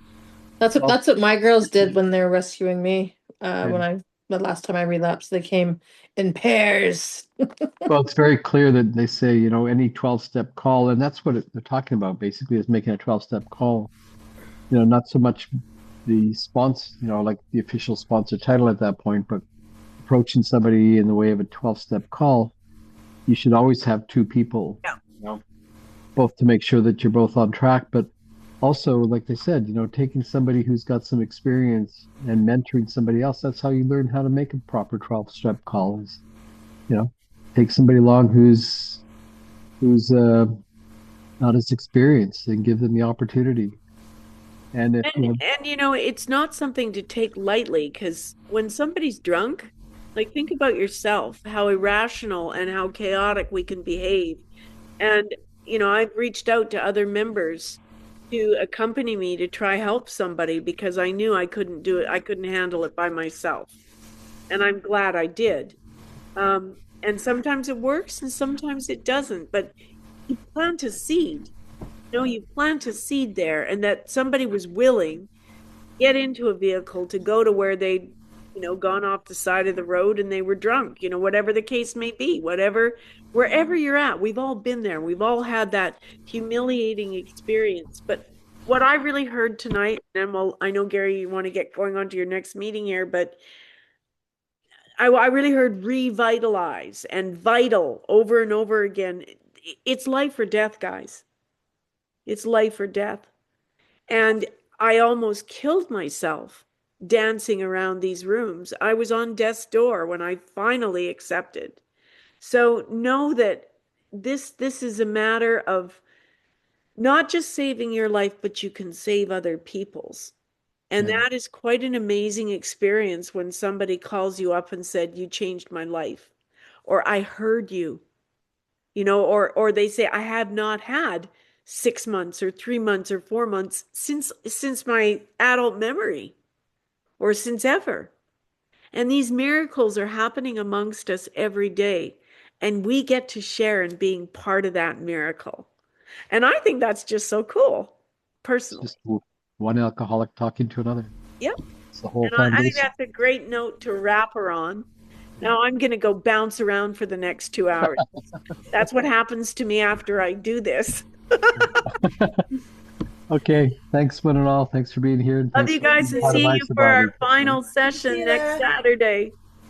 That's what my girls did when they were rescuing me. The last time I relapsed, they came in pairs. Well, it's very clear that they say, any 12-step call, and that's what they're talking about basically, is making a 12-step call. Not so much the sponsor, like the official sponsor title at that point, but approaching somebody in the way of a 12-step call. You should always have 2 people, both to make sure that you're both on track, but also, like they said, taking somebody who's got some experience and mentoring somebody else. That's how you learn how to make a proper 12-step call. Is take somebody along who's not as experienced and give them the opportunity. And if It's not something to take lightly, because when somebody's drunk, like, think about yourself, how irrational and how chaotic we can behave. And I've reached out to other members to accompany me to try help somebody because I knew I couldn't do it. I couldn't handle it by myself. And I'm glad I did. And sometimes it works and sometimes it doesn't, but you plant a seed. You plant a seed there, and that somebody was willing to get into a vehicle to go to where they'd gone off the side of the road and they were drunk, whatever the case may be, wherever you're at. We've all been there. We've all had that humiliating experience. But what I really heard tonight, and I know, Gary, you want to get going on to your next meeting here, but I really heard revitalize and vital over and over again. It's life or death, guys. It's life or death. And I almost killed myself dancing around these rooms. I was on death's door when I finally accepted. So know that this is a matter of not just saving your life, but you can save other people's. And that is quite an amazing experience when somebody calls you up and said, "You changed my life," or "I heard you," or they say, "I have not had 6 months or 3 months or 4 months since my adult memory, or since ever." And these miracles are happening amongst us every day, and we get to share in being part of that miracle. And I think that's just so cool, personally. It's just one alcoholic talking to another. Yep. It's the whole And foundation. I think that's a great note to wrap her on. Now I'm going to go bounce around for the next 2 hours. That's what happens to me after I do this. Okay. Thanks, one and all. Thanks for being here. And Love you guys, and see you for our final session next Saturday.